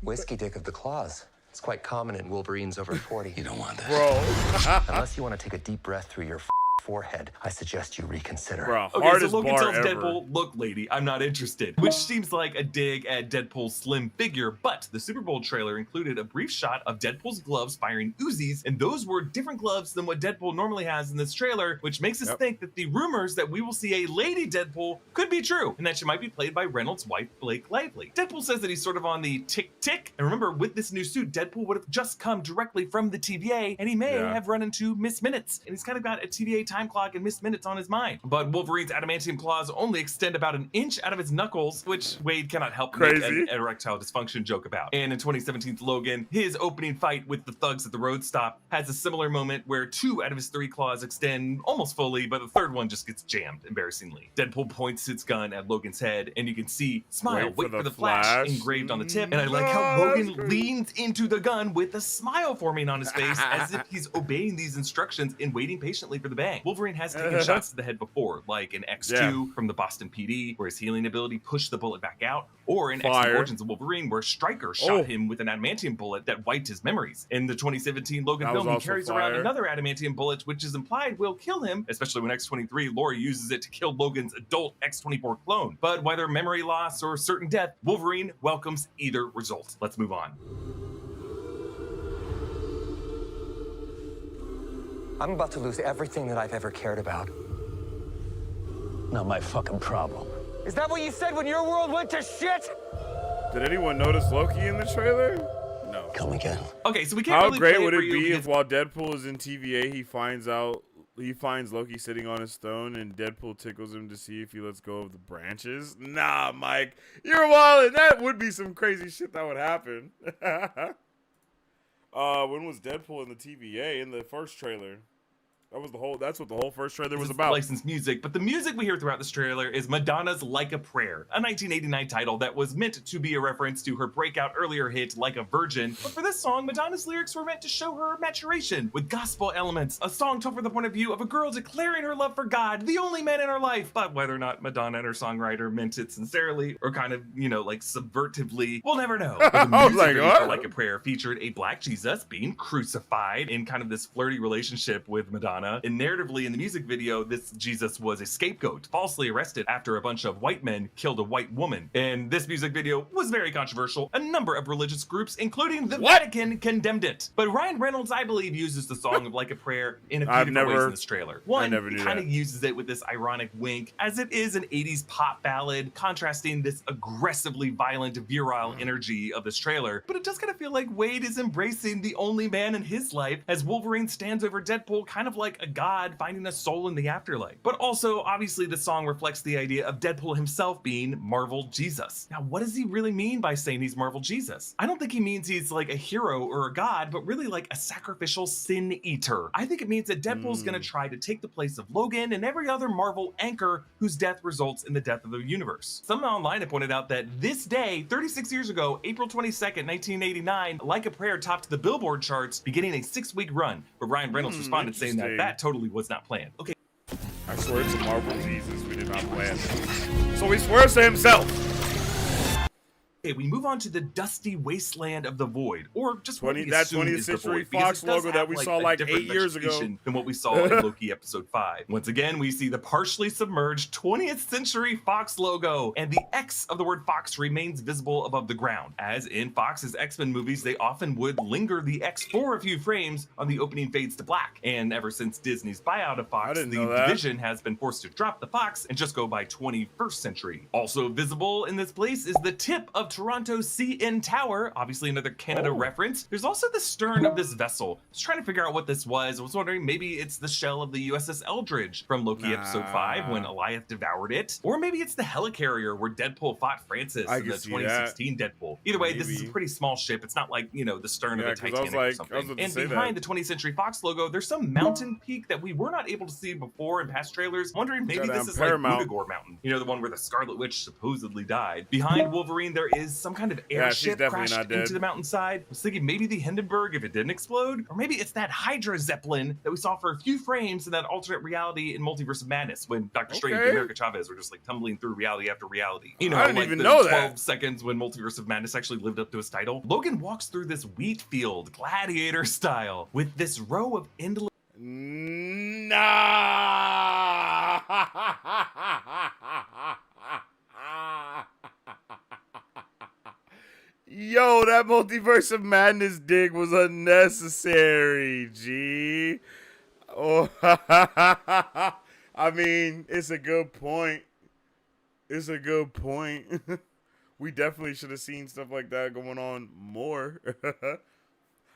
whiskey dick of the claws. It's quite common in Wolverines over 40. You don't want that. Bro. Unless you want to take a deep breath through your forehead, I suggest you reconsider. Bro, Okay, so hardest Logan bar tells ever. Deadpool, look, lady, I'm not interested. Which seems like a dig at Deadpool's slim figure, but the Super Bowl trailer included a brief shot of Deadpool's gloves firing Uzis, and those were different gloves than what Deadpool normally has in this trailer, which makes us think that the rumors that we will see a lady Deadpool could be true, and that she might be played by Reynolds' wife, Blake Lively. Deadpool says that he's sort of on the tick-tick, and remember, with this new suit, Deadpool would have just come directly from the TVA, and he may have run into Miss Minutes, and he's kind of got a TVA time clock and Miss Minutes on his mind. But Wolverine's adamantium claws only extend about an inch out of his knuckles, which Wade cannot help make an erectile dysfunction joke about. And in 2017's Logan, his opening fight with the thugs at the road stop has a similar moment where 2 out of his 3 claws extend almost fully, but the third one just gets jammed, embarrassingly. Deadpool points its gun at Logan's head, and you can see, smile, wait for the flash engraved on the tip. And I like how Logan leans into the gun with a smile forming on his face as if he's obeying these instructions and waiting patiently for the bang. Wolverine has taken shots to the head before, like in X2 from the Boston PD, where his healing ability pushed the bullet back out, or in X-Men Origins of Wolverine, where Stryker shot him with an adamantium bullet that wiped his memories. In the 2017 Logan film, he carries around another adamantium bullet, which is implied will kill him, especially when X-23 Laurie uses it to kill Logan's adult X-24 clone. But whether memory loss or certain death, Wolverine welcomes either result. Let's move on. I'm about to lose everything that I've ever cared about. Not my fucking problem. Is that what you said when your world went to shit? Did anyone notice Loki in the trailer? No. Come again. Okay, so we can't How really great play would for it you be because if while Deadpool is in TVA, he finds Loki sitting on his throne and Deadpool tickles him to see if he lets go of the branches? Nah, Mike, you're wildin'. That would be some crazy shit that would happen. When was Deadpool in the TVA in the first trailer? That's what the whole first trailer was about. Licensed music, but the music we hear throughout this trailer is Madonna's Like a Prayer, a 1989 title that was meant to be a reference to her breakout earlier hit Like a Virgin. But for this song, Madonna's lyrics were meant to show her maturation with gospel elements, a song told from the point of view of a girl declaring her love for God, the only man in her life. But whether or not Madonna and her songwriter meant it sincerely or kind of, like subvertively, we'll never know. But the music video for Like a Prayer featured a black Jesus being crucified in kind of this flirty relationship with Madonna. And narratively in the music video, this Jesus was a scapegoat, falsely arrested after a bunch of white men killed a white woman. And this music video was very controversial. A number of religious groups, including the Vatican, condemned it. But Ryan Reynolds, I believe, uses the song of Like a Prayer in a few different ways in this trailer. One, he kind of uses it with this ironic wink, as it is an 80s pop ballad, contrasting this aggressively violent, virile energy of this trailer. But it does kind of feel like Wade is embracing the only man in his life as Wolverine stands over Deadpool, kind of like a god finding a soul in the afterlife. But also, obviously, the song reflects the idea of Deadpool himself being Marvel Jesus. Now, what does he really mean by saying he's Marvel Jesus? I don't think he means he's like a hero or a god, but really like a sacrificial sin eater. I think it means that Deadpool's gonna try to take the place of Logan and every other Marvel anchor whose death results in the death of the universe. Someone online had pointed out that this day, 36 years ago, April 22nd, 1989, Like a Prayer topped the Billboard charts, beginning a 6-week run. But Ryan Reynolds responded saying that totally was not planned. Okay. I swear it's a Marvel Jesus. We did not plan this. So he swears to himself. Okay, we move on to the dusty wasteland of the void, or just what we that assume 20th is the Century void, because Fox it does logo that have, we like, saw a like different 8 years ago vegetation than what we saw in Loki episode 5. Once again, we see the partially submerged 20th Century Fox logo, and the X of the word Fox remains visible above the ground. As in Fox's X-Men movies, they often would linger the X for a few frames on the opening fades to black. And ever since Disney's buyout of Fox, the division has been forced to drop the Fox and just go by 21st Century. Also visible in this place is the tip of Toronto CN Tower, obviously another Canada reference. There's also the stern of this vessel. I was trying to figure out what this was. I was wondering maybe it's the shell of the USS Eldridge from Loki episode 5 when Goliath devoured it. Or maybe it's the helicarrier where Deadpool fought Francis in the 2016 Deadpool. Either way, this is a pretty small ship. It's not like, you know, the stern of a Titanic or something. And behind the 20th Century Fox logo, there's some mountain peak that we were not able to see before in past trailers. I'm wondering maybe this is like Ludogor Mountain. You know, the one where the Scarlet Witch supposedly died. Behind Wolverine, there is some kind of airship crashed into the mountainside. I was thinking maybe the Hindenburg if it didn't explode. Or maybe it's that Hydra Zeppelin that we saw for a few frames in that alternate reality in Multiverse of Madness when Dr. Strange and America Chavez were just like tumbling through reality after reality. You know, I didn't like even the know 12 seconds when Multiverse of Madness actually lived up to his title. Logan walks through this wheat field, gladiator style, with this row of endless Yo, that Multiverse of Madness dig was unnecessary, G. Oh, I mean, it's a good point. It's a good point. We definitely should have seen stuff like that going on more.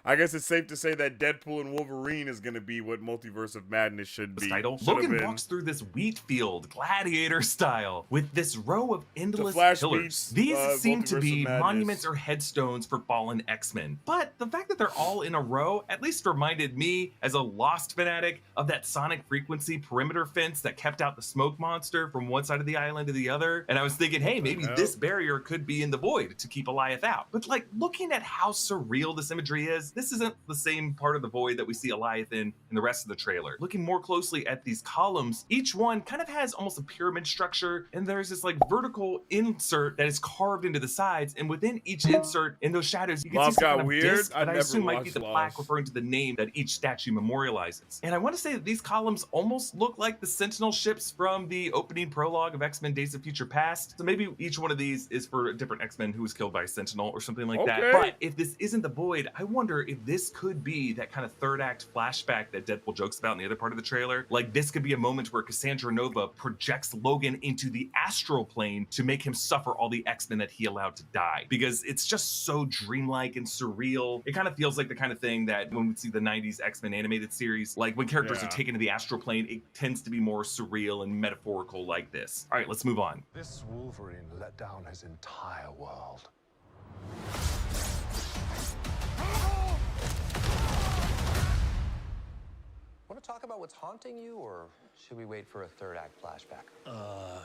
I guess it's safe to say that Deadpool and Wolverine is going to be what Multiverse of Madness should be. Logan walks through this wheat field, gladiator style, with this row of endless pillars. These seem to be monuments or headstones for fallen X-Men. But the fact that they're all in a row at least reminded me, as a Lost fanatic, of that sonic frequency perimeter fence that kept out the smoke monster from one side of the island to the other. And I was thinking, hey, maybe this barrier could be in the void to keep Goliath out. But like, looking at how surreal this imagery is, this isn't the same part of the void that we see Goliath in the rest of the trailer. Looking more closely at these columns, each one kind of has almost a pyramid structure, and there's this like vertical insert that is carved into the sides, and within each insert in those shadows, you can see some kind of disc that I assume might be the plaque referring to the name that each statue memorializes. And I want to say that these columns almost look like the Sentinel ships from the opening prologue of X-Men Days of Future Past. So maybe each one of these is for a different X-Men who was killed by a Sentinel or something like that. But if this isn't the void, I wonder if this could be that kind of third act flashback that Deadpool jokes about in the other part of the trailer. Like, this could be a moment where Cassandra Nova projects Logan into the astral plane to make him suffer all the X-Men that he allowed to die, because it's just so dreamlike and surreal. It kind of feels like the kind of thing that when we see the 90s X-Men animated series, like when characters are taken to the astral plane, it tends to be more surreal and metaphorical like this. All right, let's move on. This Wolverine let down his entire world. Want to talk about what's haunting you, or should we wait for a third act flashback?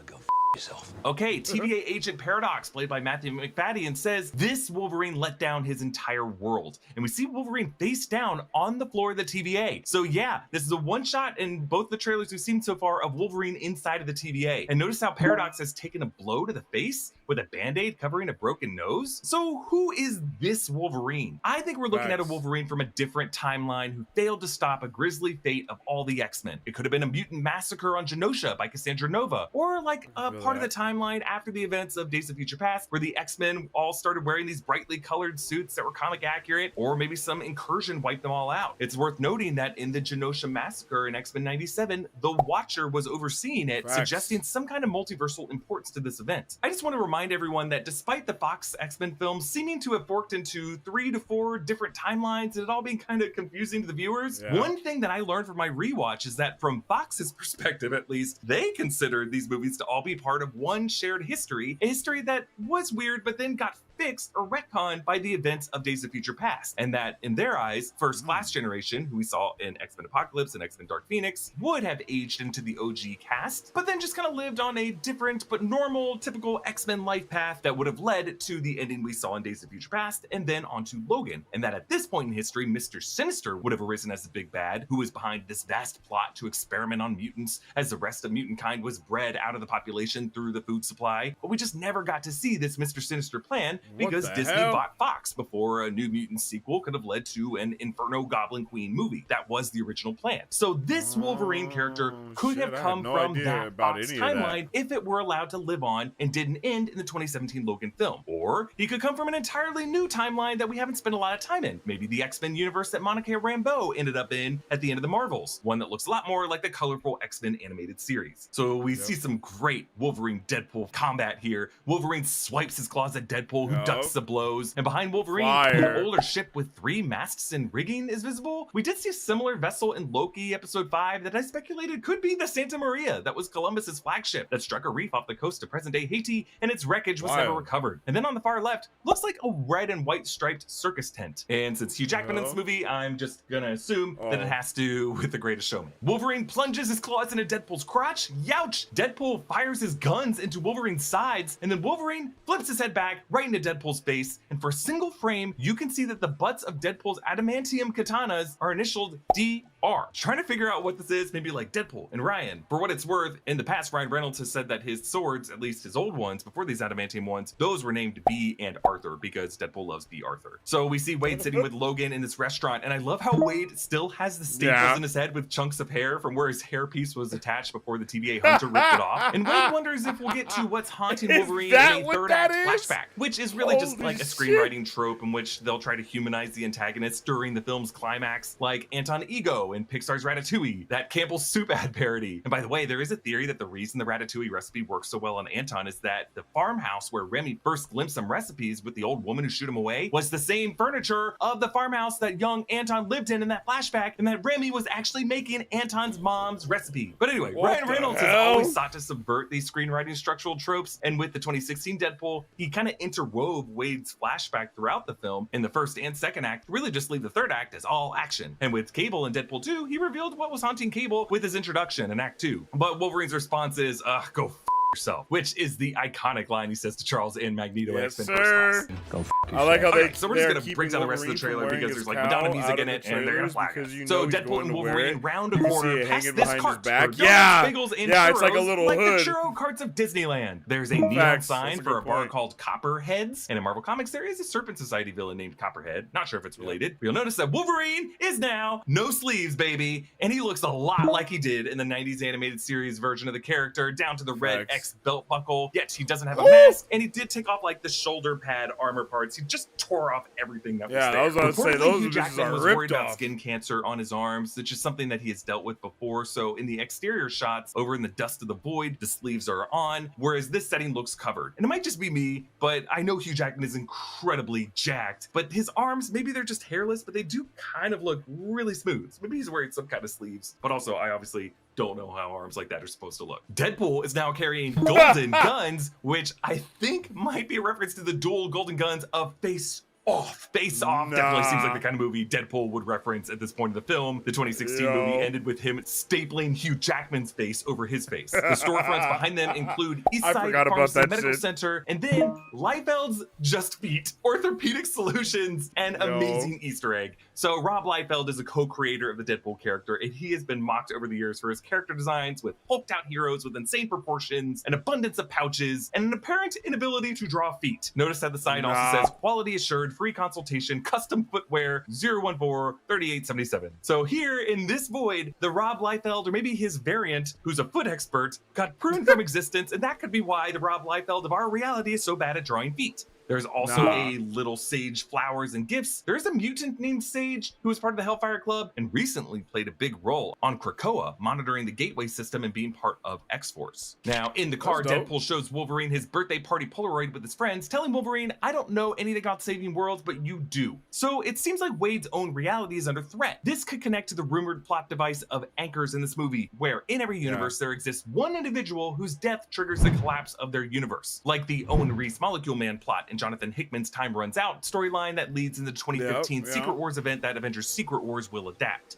Go yourself. Okay, TVA Agent Paradox, played by Matthew McFadden, says this Wolverine let down his entire world. And we see Wolverine face down on the floor of the TVA. So yeah, this is a one shot in both the trailers we've seen so far of Wolverine inside of the TVA. And notice how Paradox has taken a blow to the face with a band-aid covering a broken nose. So who is this Wolverine? I think we're looking at a Wolverine from a different timeline who failed to stop a grisly fate of all the X-Men. It could have been a mutant massacre on Genosha by Cassandra Nova, or like a part of the timeline after the events of Days of Future Past, where the X-Men all started wearing these brightly colored suits that were comic accurate, or maybe some incursion wiped them all out. It's worth noting that in the Genosha massacre in X-Men 97, the Watcher was overseeing it, suggesting some kind of multiversal importance to this event. I just want to remind everyone that despite the Fox X-Men films seeming to have forked into 3 to 4 different timelines and it all being kind of confusing to the viewers, one thing that I learned from my rewatch is that from Fox's perspective, at least, they considered these movies to all be part of one shared history, a history that was weird but then got fixed or retconned by the events of Days of Future Past, and that in their eyes, First Class generation, who we saw in X-Men Apocalypse and X-Men Dark Phoenix, would have aged into the OG cast, but then just kind of lived on a different but normal, typical X-Men life path that would have led to the ending we saw in Days of Future Past, and then onto Logan, and that at this point in history, Mr. Sinister would have arisen as the big bad, who was behind this vast plot to experiment on mutants as the rest of mutant kind was bred out of the population through the food supply. But we just never got to see this Mr. Sinister plan because Disney bought Fox before a New Mutants sequel could have led to an Inferno Goblin Queen movie. That was the original plan. So this Wolverine character could have come from that Fox timeline if it were allowed to live on and didn't end in the 2017 Logan film. Or he could come from an entirely new timeline that we haven't spent a lot of time in. Maybe the X-Men universe that Monica Rambeau ended up in at the end of the Marvels. One that looks a lot more like the colorful X-Men animated series. So we see some great Wolverine Deadpool combat here. Wolverine swipes his claws at Deadpool, who ducks the blows, and behind Wolverine, Fire. an older ship with 3 masts and rigging is visible. We did see a similar vessel in Loki episode 5 that I speculated could be the Santa Maria that was Columbus's flagship that struck a reef off the coast of present-day Haiti, and its wreckage was never recovered. And then on the far left, looks like a red and white striped circus tent. And since Hugh Jackman in this movie, I'm just gonna assume that it has to do with The Greatest Showman. Wolverine plunges his claws into Deadpool's crotch. Youch! Deadpool fires his guns into Wolverine's sides, and then Wolverine flips his head back right into Deadpool's face. And for a single frame, you can see that the butts of Deadpool's adamantium katanas are initialed DR. Trying to figure out what this is, maybe like Deadpool and Ryan. For what it's worth, in the past, Ryan Reynolds has said that his swords, at least his old ones, before these adamantium ones, those were named B and Arthur because Deadpool loves B. Arthur. So we see Wade sitting with Logan in this restaurant, and I love how Wade still has the staples in his head with chunks of hair from where his hairpiece was attached before the TVA hunter ripped it off. And Wade wonders if we'll get to what's haunting Wolverine in a third act flashback, which is really just like a screenwriting trope in which they'll try to humanize the antagonist during the film's climax, like Anton Ego in Pixar's Ratatouille, that Campbell's Soup ad parody. And by the way, there is a theory that the reason the Ratatouille recipe works so well on Anton is that the farmhouse where Remy first glimpsed some recipes with the old woman who shooed him away was the same furniture of the farmhouse that young Anton lived in that flashback, and that Remy was actually making Anton's mom's recipe. But anyway, Ryan Reynolds has always sought to subvert these screenwriting structural tropes, and with the 2016 Deadpool, he kind of interwove Wade's flashback throughout the film in the first and second act, to really just leave the third act as all action. And with Cable in Deadpool 2, he revealed what was haunting Cable with his introduction in Act 2. But Wolverine's response is, go f yourself, which is the iconic line he says to Charles in Magneto in X-Men First Class. Go f I like how so we're just gonna break down the rest of the trailer because there's like Madonna music in it, and they're gonna flag it. So Deadpool and Wolverine round a corner past this cart. Bagels and it's like a little like hood. the churro carts of Disneyland. There's a neon sign for a bar called Copperheads, and in Marvel Comics there is a Serpent Society villain named Copperhead. Not sure if it's related. You'll notice that Wolverine is now no sleeves, baby, and he looks a lot like he did in the 90s animated series version of the character, down to the red X belt buckle. Yet he doesn't have a mask, and he did take off like the shoulder pad armor parts. He just tore off everything that was there. I was about to say, those Hugh Jackman was ripped worried about off. skin cancer on his arms, which is something that he has dealt with before. So in the exterior shots, over in the dust of the void, the sleeves are on, whereas this setting looks covered. And it might just be me, but I know Hugh Jackman is incredibly jacked, but his arms, maybe they're just hairless, but they do kind of look really smooth. So maybe he's wearing some kind of sleeves, but also I obviously don't know how arms like that are supposed to look. Deadpool is now carrying golden guns, which I think might be a reference to the dual golden guns of Face Off. Face Off definitely seems like the kind of movie Deadpool would reference at this point in the film. The 2016 movie ended with him stapling Hugh Jackman's face over his face. The storefronts behind them include Eastside Pharmacy Medical Center, and then Liefeld's Just Feet, Orthopedic Solutions, and amazing Easter egg. So Rob Liefeld is a co-creator of the Deadpool character, and he has been mocked over the years for his character designs with hulked out heroes with insane proportions, an abundance of pouches, and an apparent inability to draw feet. Notice that the sign also says quality assured, free consultation, custom footwear, 014-3877. So here in this void, the Rob Liefeld, or maybe his variant, who's a foot expert, got pruned from existence, and that could be why the Rob Liefeld of our reality is so bad at drawing feet. There's also a little Sage flowers and gifts. There's a mutant named Sage who was part of the Hellfire Club and recently played a big role on Krakoa, monitoring the gateway system and being part of X-Force. Now, in the car, Deadpool shows Wolverine his birthday party Polaroid with his friends, telling Wolverine, I don't know anything about saving worlds, but you do. So it seems like Wade's own reality is under threat. This could connect to the rumored plot device of anchors in this movie, where in every universe there exists one individual whose death triggers the collapse of their universe, like the Owen Reese Molecule Man plot in Jonathan Hickman's Time Runs Out storyline that leads into the 2015 Secret Wars event that Avengers Secret Wars will adapt.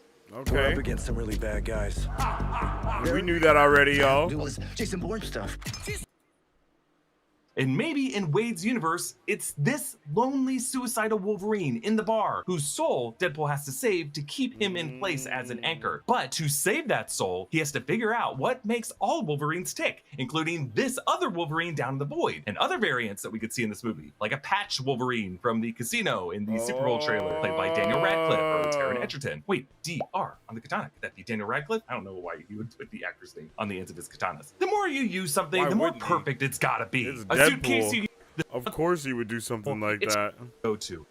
We're up against some really bad guys. We knew that already, y'all. Do was Jason Bourne stuff. And maybe in Wade's universe, it's this lonely, suicidal Wolverine in the bar whose soul Deadpool has to save to keep him in place as an anchor. But to save that soul, he has to figure out what makes all Wolverines tick, including this other Wolverine down in the void and other variants that we could see in this movie, like a patch Wolverine from the casino in the Super Bowl trailer, played by Daniel Radcliffe or Taron Egerton. Wait, DR on the katana. Could that be Daniel Radcliffe? I don't know why you would put the actor's name on the ends of his katanas. The more you use something, the more perfect it's gotta be. A suitcase you of course he would do something like that. Go to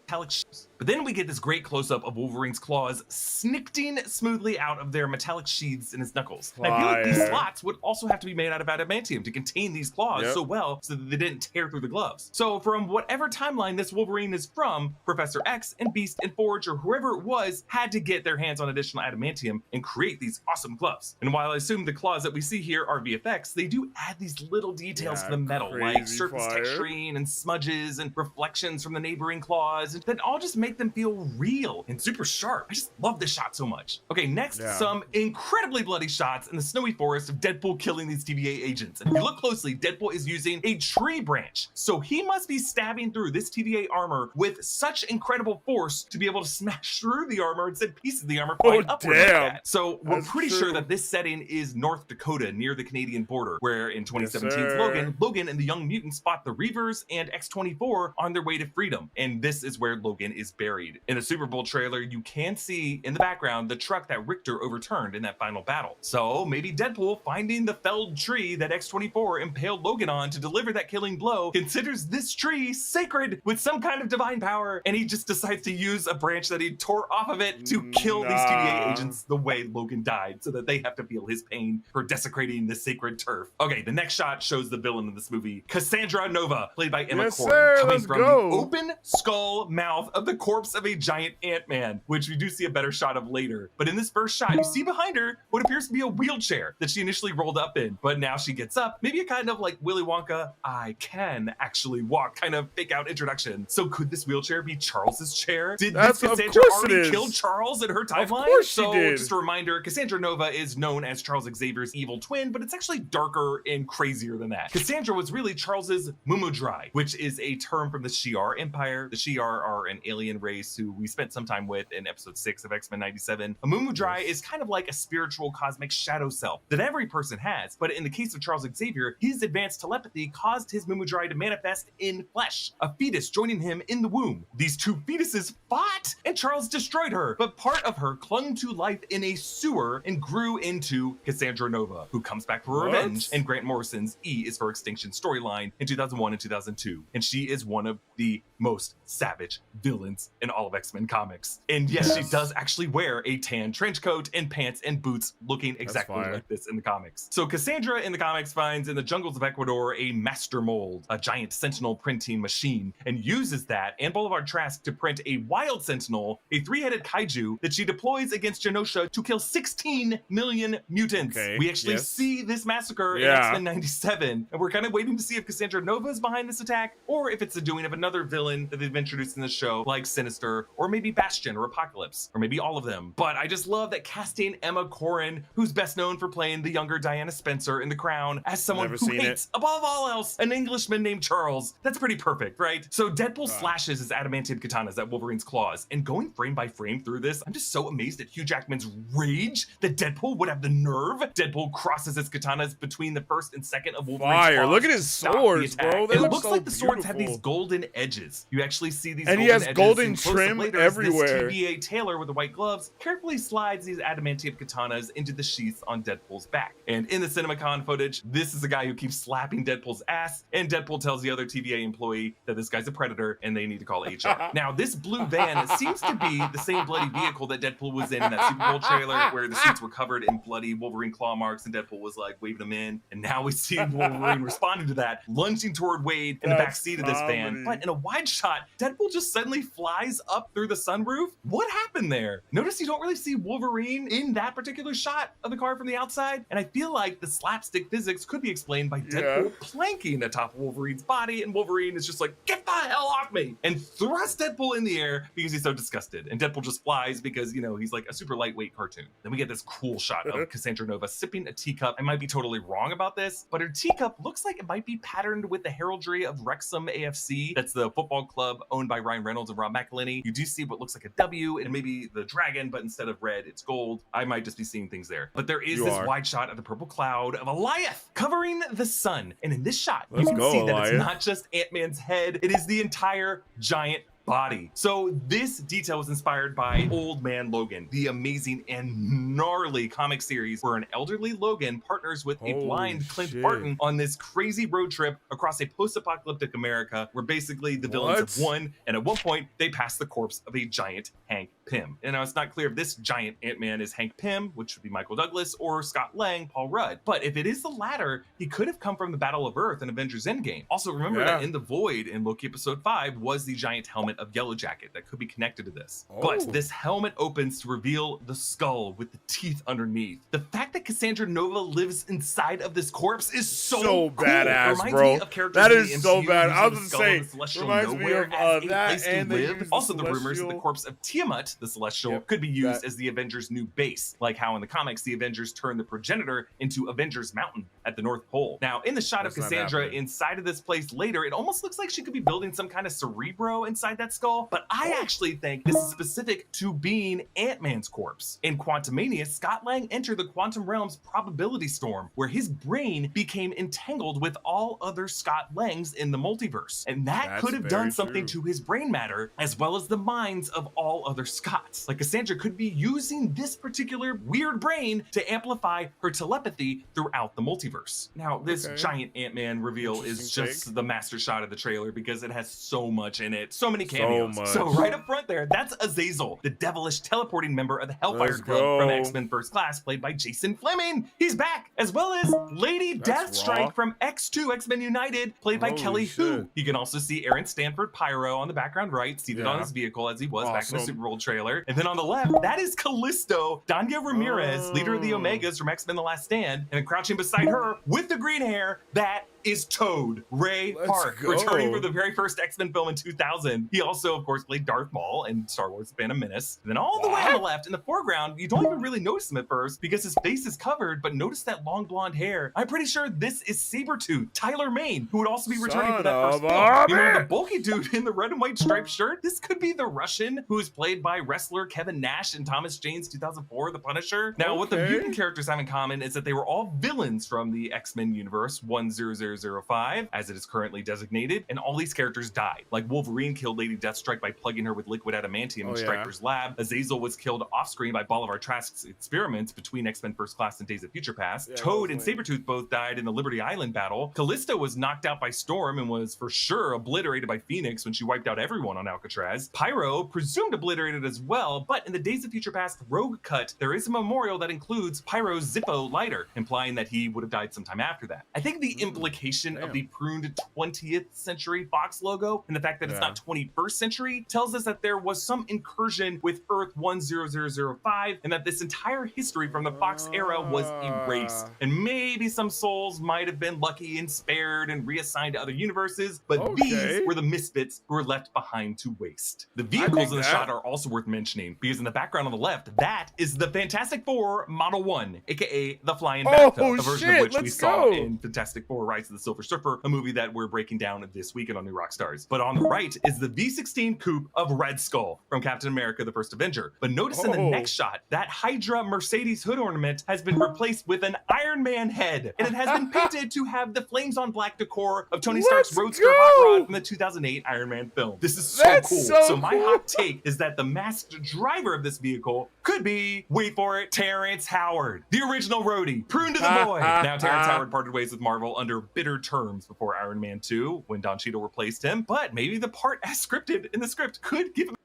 metallic shoes. But then we get this great close-up of Wolverine's claws snicting smoothly out of their metallic sheaths in his knuckles. And I feel like these slots would also have to be made out of adamantium to contain these claws so well so that they didn't tear through the gloves. So from whatever timeline this Wolverine is from, Professor X and Beast and Forge or whoever it was had to get their hands on additional adamantium and create these awesome gloves. And while I assume the claws that we see here are VFX, they do add these little details to the metal, like surface texturing and smudges and reflections from the neighboring claws, and that all just make them feel real and super sharp. I just love this shot so much. Okay, next, some incredibly bloody shots in the snowy forest of Deadpool killing these TVA agents. And if you look closely, Deadpool is using a tree branch. So he must be stabbing through this TVA armor with such incredible force to be able to smash through the armor and send pieces of the armor flying upward like that. So we're pretty sure that this setting is North Dakota near the Canadian border, where in 2017's Logan and the Young Mutants spot the Reavers and X-24 on their way to freedom. And this is where Logan is buried. In the Super Bowl trailer, you can see in the background the truck that Richter overturned in that final battle. So maybe Deadpool, finding the felled tree that X-24 impaled Logan on to deliver that killing blow, considers this tree sacred with some kind of divine power, and he just decides to use a branch that he tore off of it to kill these TVA agents the way Logan died, so that they have to feel his pain for desecrating the sacred turf. Okay, the next shot shows the villain of this movie, Cassandra Nova, played by Emma Corrin, coming from the open skull mouth of the corpse of a giant Ant-Man, which we do see a better shot of later. But in this first shot, you see behind her what appears to be a wheelchair that she initially rolled up in, but now she gets up, maybe a kind of like Willy Wonka, I can actually walk kind of fake out introduction. So could this wheelchair be Charles's chair? Did this Cassandra already kill Charles in her timeline? Of course she did. Just a reminder, Cassandra Nova is known as Charles Xavier's evil twin, but it's actually darker and crazier than that. Cassandra was really Charles's Mumudrai, which is a term from the Shi'ar Empire. The Shi'ar are an alien race who we spent some time with in episode 6 of X-Men 97. A Mumudrai is kind of like a spiritual cosmic shadow self that every person has, but in the case of Charles Xavier, his advanced telepathy caused his Mumudrai to manifest in flesh, a fetus joining him in the womb. These two fetuses fought, and Charles destroyed her, but part of her clung to life in a sewer and grew into Cassandra Nova, who comes back for revenge, and Grant Morrison's E is for Extinction storyline in 2001 and 2002. And she is one of the most savage villains in all of X-Men comics. And yes, she does actually wear a tan trench coat and pants and boots, looking exactly like this in the comics. So Cassandra in the comics finds in the jungles of Ecuador a master mold, a giant sentinel printing machine, and uses that and Boulevard Trask to print a wild sentinel, a three-headed kaiju that she deploys against Genosha to kill 16 million mutants. We actually see this massacre in X-Men 97, and we're kind of waiting to see if Cassandra Nova is behind this attack, or if it's the doing of another villain that they've introduced in the show, like Sinister, or maybe Bastion or Apocalypse, or maybe all of them. But I just love that casting Emma Corrin, who's best known for playing the younger Diana Spencer in The Crown, as someone who hates, above all else, an Englishman named Charles. That's pretty perfect, right? So Deadpool slashes his adamantium katanas at Wolverine's claws, and going frame by frame through this, I'm just so amazed at Hugh Jackman's rage that Deadpool would have the nerve. Deadpool crosses his katanas between the first and second of Wolverine's claws. Look at his swords, bro. It looks like the swords have these golden edges. You actually see these and golden he has edges golden trim everywhere. This TVA tailor with the white gloves carefully slides these adamantium katanas into the sheaths on Deadpool's back. And in the CinemaCon footage, this is a guy who keeps slapping Deadpool's ass, and Deadpool tells the other TVA employee that this guy's a predator and they need to call HR. Now, this blue van seems to be the same bloody vehicle that Deadpool was in that Super Bowl trailer, where the seats were covered in bloody Wolverine claw marks and Deadpool was like waving them in. And now we see Wolverine responding to that, lunging toward Wade in the back seat of this van. But in a wide shot, Deadpool just suddenly flies up through the sunroof. What happened there? Notice you don't really see Wolverine in that particular shot of the car from the outside. And I feel like the slapstick physics could be explained by Deadpool planking atop Wolverine's body, and Wolverine is just like, get the hell off me, and thrust Deadpool in the air because he's so disgusted. And Deadpool just flies because, you know, he's like a super lightweight cartoon. Then we get this cool shot of Cassandra Nova sipping a teacup. I might be totally wrong about this, but her teacup looks like it might be patterned with the heraldry of Wrexham AFC. That's the football club owned by Ryan Reynolds and Rob McElhenney. You do see what looks like a W and maybe the dragon, but instead of red, it's gold. I might just be seeing things there. But there is this wide shot of the purple cloud of Goliath covering the sun. And in this shot, you can see that it's not just Ant-Man's head. It is the entire giant body. So this detail was inspired by Old Man Logan, the amazing and gnarly comic series where an elderly Logan partners with a blind Clint Barton on this crazy road trip across a post-apocalyptic America where basically the villains have won, and at one point they pass the corpse of a giant Hank Pym. And now it's not clear if this giant Ant-Man is Hank Pym, which would be Michael Douglas, or Scott Lang, Paul Rudd. But if it is the latter, he could have come from the Battle of Earth in Avengers Endgame. Also, remember that in the Void in Loki episode 5 was the giant helmet of Yellow Jacket that could be connected to this. But this helmet opens to reveal the skull with the teeth underneath. The fact that Cassandra Nova lives inside of this corpse is so cool. Badass, bro. That is so bad. I was gonna say, reminds me of that and also the rumors that the corpse of Tiamat, the Celestial, could be used as the Avengers' new base, like how in the comics the Avengers turned the progenitor into Avengers Mountain at the North Pole. Now, in the shot of Cassandra inside of this place later, it almost looks like she could be building some kind of Cerebro inside that skull, but I actually think this is specific to being Ant-Man's corpse. In Quantumania, Scott Lang entered the quantum realm's probability storm, where his brain became entangled with all other Scott Langs in the multiverse, and that could have done something to his brain matter, as well as the minds of all other Scotts. Like Cassandra could be using this particular weird brain to amplify her telepathy throughout the multiverse. Now, this giant Ant-Man reveal is just the master shot of the trailer because it has so much in it, so many cameos. So right up front there, that's Azazel, the devilish teleporting member of the Hellfire Club from X-Men First Class, played by Jason Fleming. He's back, as well as Lady Deathstrike from X2 X-Men United, played by Kelly Hu. You can also see Aaron Stanford Pyro on the background right, seated on his vehicle as he was back in the Super Bowl trailer. And then on the left, that is Callisto, Danya Ramirez, leader of the Omegas from X-Men The Last Stand, and crouching beside her with the green hair, that is Toad, Ray Park, returning for the very first X-Men film in 2000. He also, of course, played Darth Maul in Star Wars: The Phantom Menace. And then all the way on the left, in the foreground, you don't even really notice him at first because his face is covered, but notice that long blonde hair. I'm pretty sure this is Sabretooth, Tyler Mane, who would also be returning for that first film. You know, the bulky dude in the red and white striped shirt? This could be the Russian who is played by wrestler Kevin Nash in Thomas Jane's 2004 The Punisher. Now, what the mutant characters have in common is that they were all villains from the X-Men universe 10005, as it is currently designated, and all these characters died. Like Wolverine killed Lady Deathstrike by plugging her with liquid adamantium in Stryker's lab. Azazel was killed off-screen by Bolivar Trask's experiments between X-Men First Class and Days of Future Past. Toad and Sabretooth both died in the Liberty Island battle. Callisto was knocked out by Storm and was for sure obliterated by Phoenix when she wiped out everyone on Alcatraz. Pyro, presumed obliterated as well, but in the Days of Future Past Rogue cut, there is a memorial that includes Pyro's Zippo lighter, implying that he would have died sometime after that. I think the implication of the pruned 20th century Fox logo and the fact that it's not 21st century tells us that there was some incursion with Earth 10005 and that this entire history from the Fox era was erased. And maybe some souls might have been lucky and spared and reassigned to other universes, but these were the misfits who were left behind to waste. The vehicles in the shot are also worth mentioning because in the background on the left, that is the Fantastic Four Model 1, aka the Flying Bathtub, a version of which we saw in Fantastic Four Rise of the Silver Surfer, a movie that we're breaking down this weekend on New Rockstars. But on the right is the V16 coupe of Red Skull from Captain America: The First Avenger. But notice in the next shot, that Hydra Mercedes hood ornament has been replaced with an Iron Man head, and it has been painted to have the flames on black decor of Tony Stark's Roadster Hot Rod from the 2008 Iron Man film. This is so cool. So my hot take is that the masked driver of this vehicle could be, wait for it, Terrence Howard, the original roadie, pruned to the boy. Now Terrence Howard parted ways with Marvel under bitter terms before Iron Man 2 when Don Cheadle replaced him, but maybe the part as scripted in the script could give him.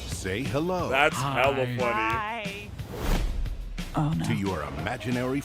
Say hello. That's hella funny. Hi. Oh no. To your imaginary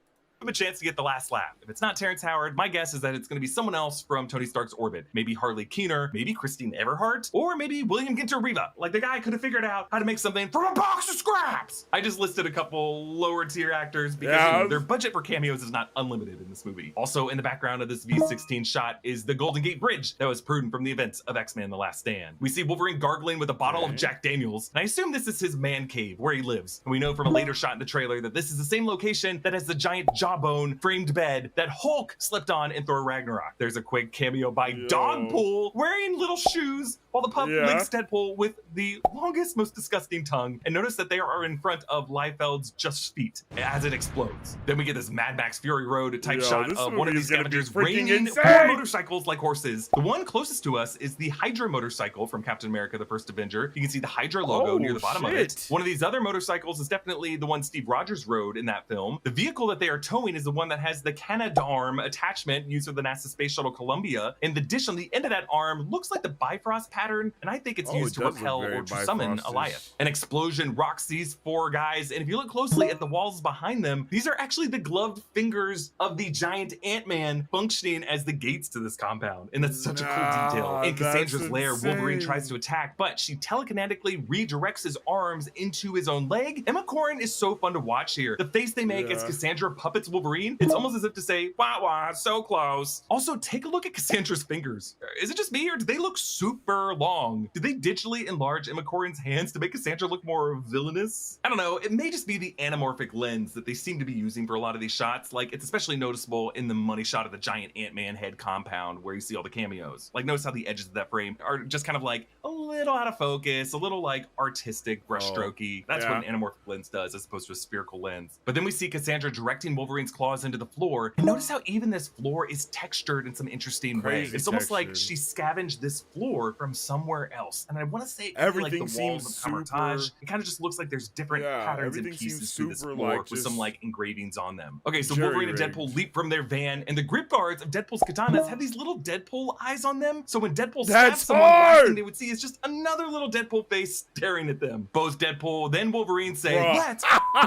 A chance to get the last laugh. If it's not Terrence Howard, my guess is that it's going to be someone else from Tony Stark's orbit. Maybe Harley Keener, maybe Christine Everhart, or maybe William Ginter Riva. Like the guy could have figured out how to make something from a box of scraps. I just listed a couple lower tier actors because you know, their budget for cameos is not unlimited in this movie. Also in the background of this V16 shot is the Golden Gate Bridge that was pruned from the events of X-Men The Last Stand. We see Wolverine gargling with a bottle of Jack Daniels, and I assume this is his man cave where he lives. And we know from a later shot in the trailer that this is the same location that has the giant John jawbone framed bed that Hulk slept on in Thor Ragnarok. There's a quick cameo by Deadpool wearing little shoes while the pup licks Deadpool with the longest, most disgusting tongue. And notice that they are in front of Liefeld's just feet as it explodes. Then we get this Mad Max Fury Road type shot of one of these scavengers reining four motorcycles like horses. The one closest to us is the Hydra motorcycle from Captain America, the First Avenger. You can see the Hydra logo near the bottom of it. One of these other motorcycles is definitely the one Steve Rogers rode in that film. The vehicle that they are towing is the one that has the Canadarm attachment used for the NASA Space Shuttle Columbia. And the dish on the end of that arm looks like the Bifrost pattern, and I think it's used to repel or to summon Goliath. An explosion rocks these four guys, and if you look closely at the walls behind them, these are actually the gloved fingers of the giant Ant-Man functioning as the gates to this compound. And that's such a cool detail. In Cassandra's lair, Wolverine tries to attack, but she telekinetically redirects his arms into his own leg. Emma Corrin is so fun to watch here. The face they make as Cassandra puppets Wolverine, it's almost as if to say, wah wah, so close. Also, take a look at Cassandra's fingers. Is it just me, or do they look super long? Did they digitally enlarge Emma Corrin's hands to make Cassandra look more villainous? I don't know, it may just be the anamorphic lens that they seem to be using for a lot of these shots. Like, it's especially noticeable in the money shot of the giant Ant-Man head compound where you see all the cameos. Like, notice how the edges of that frame are just kind of like a little out of focus, a little like artistic, brushstrokey. That's what an anamorphic lens does as opposed to a spherical lens. But then we see Cassandra directing Wolverine's claws into the floor, and notice how even this floor is textured in some interesting way. It's almost like she scavenged this floor from somewhere else. And I want to say everything like the walls of Camartage, it kind of just looks like there's different patterns and pieces to this floor with some like engravings on them. Okay, so Wolverine and Deadpool leap from their van, and the grip guards of Deadpool's katanas have these little Deadpool eyes on them. So when Deadpool stabs someone, the last thing they would see is just another little Deadpool face staring at them. Both Deadpool, then Wolverine say, let's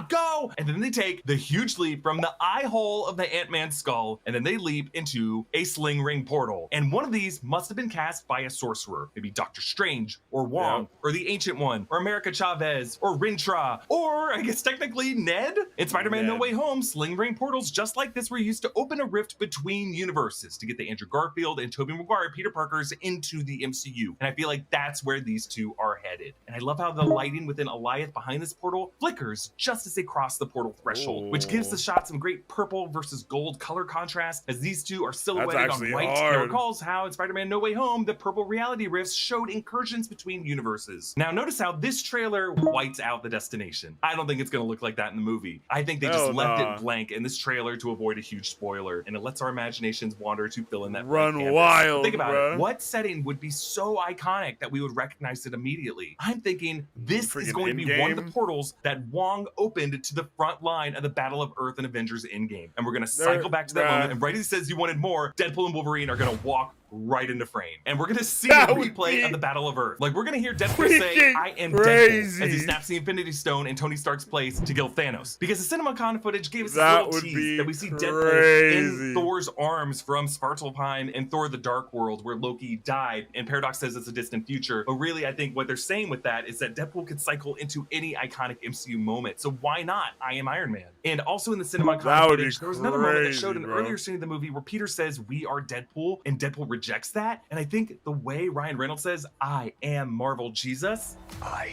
go! And then they take the huge leap from the eye hole of the Ant-Man skull, and then they leap into a sling ring portal. And one of these must have been cast by a sorcerer. Maybe Doctor Strange, or Wong, or the Ancient One, or America Chavez, or Rintra, or I guess technically Ned? In Spider-Man No Way Home, sling ring portals just like this were used to open a rift between universes to get the Andrew Garfield and Tobey Maguire Peter Parkers into the MCU. And I feel like that's where these two are headed. And I love how the lighting within Goliath behind this portal flickers just as they cross the portal threshold, which gives the shot some great purple versus gold color contrast as these two are silhouetted on white. It recalls how in Spider-Man No Way Home, the purple reality rifts showed incursions between universes. Now notice how this trailer whites out the destination. I don't think it's gonna look like that in the movie. I think they just left it blank in this trailer to avoid a huge spoiler, and it lets our imaginations wander to fill in that run wild. But think about it. What setting would be so iconic that we would recognize it immediately? I'm thinking this is going to be one of the portals that Wong opened to the front line of the Battle of Earth and Avengers Endgame. And we're gonna cycle back to that moment, and right as he says you wanted more, Deadpool and Wolverine are gonna walk right into frame. And we're gonna see a replay of the Battle of Earth. Like, we're gonna hear Deadpool say, I am Deadpool, as he snaps the Infinity Stone in Tony Stark's place to kill Thanos. Because the CinemaCon footage gave us this little tease that we see Deadpool in Thor's arms from Svartalfheim and Thor the Dark World, where Loki died. And Paradox says it's a distant future. But really, I think what they're saying with that is that Deadpool could cycle into any iconic MCU moment. So why not I Am Iron Man? And also in the CinemaCon footage, there was another moment that showed an earlier scene of the movie where Peter says, we are Deadpool, and Deadpool rejects that. And I think the way Ryan Reynolds says, I am Marvel Jesus. I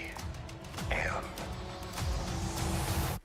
am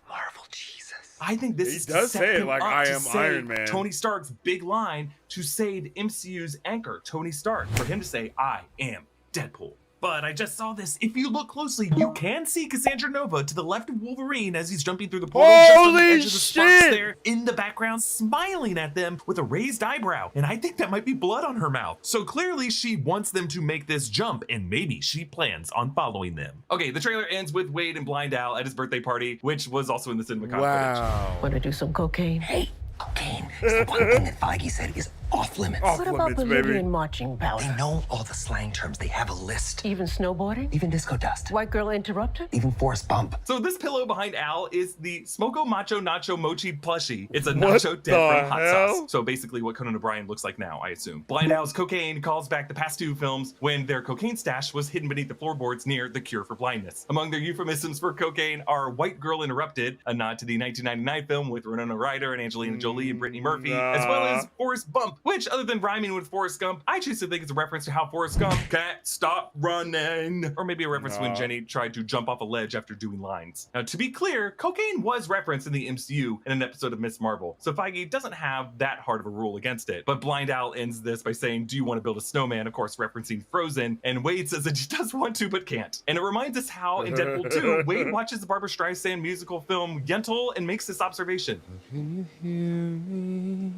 Marvel Jesus. I think this is does say it like I am Iron Man. Tony Stark's big line to say the MCU's anchor, Tony Stark, for him to say, I am Deadpool. But I just saw this. If you look closely, you can see Cassandra Nova to the left of Wolverine as he's jumping through the portal. Just on the edge of the sparks there in the background, smiling at them with a raised eyebrow. And I think that might be blood on her mouth. So clearly she wants them to make this jump, and maybe she plans on following them. Okay, the trailer ends with Wade and Blind Al at his birthday party, which was also in the CinemaCon footage. Want to do some cocaine? Hey, cocaine is the one thing that Feige said is off limits. What about Bolivian marching powder? They know all the slang terms. They have a list. Even snowboarding? Even disco dust. White girl interrupted? Even forest bump. So this pillow behind Al is the Smoko Macho Nacho Mochi plushie. It's a nacho dip from hot sauce. So basically what Conan O'Brien looks like now, I assume. Blind Al's cocaine calls back the past two films when their cocaine stash was hidden beneath the floorboards near The Cure for Blindness. Among their euphemisms for cocaine are White Girl Interrupted, a nod to the 1999 film with Winona Ryder and Angelina Jolie and Brittany Murphy, as well as Forrest Bump, which, other than rhyming with Forrest Gump, I choose to think it's a reference to how Forrest Gump can't stop running. Or maybe a reference to when Jenny tried to jump off a ledge after doing lines. Now, to be clear, cocaine was referenced in the MCU in an episode of Miss Marvel, so Feige doesn't have that hard of a rule against it. But Blind Owl ends this by saying, do you want to build a snowman? Of course, referencing Frozen, and Wade says that he does want to, but can't. And it reminds us how, in Deadpool 2, Wade watches the Barbra Streisand musical film Yentl and makes this observation. Can you hear me?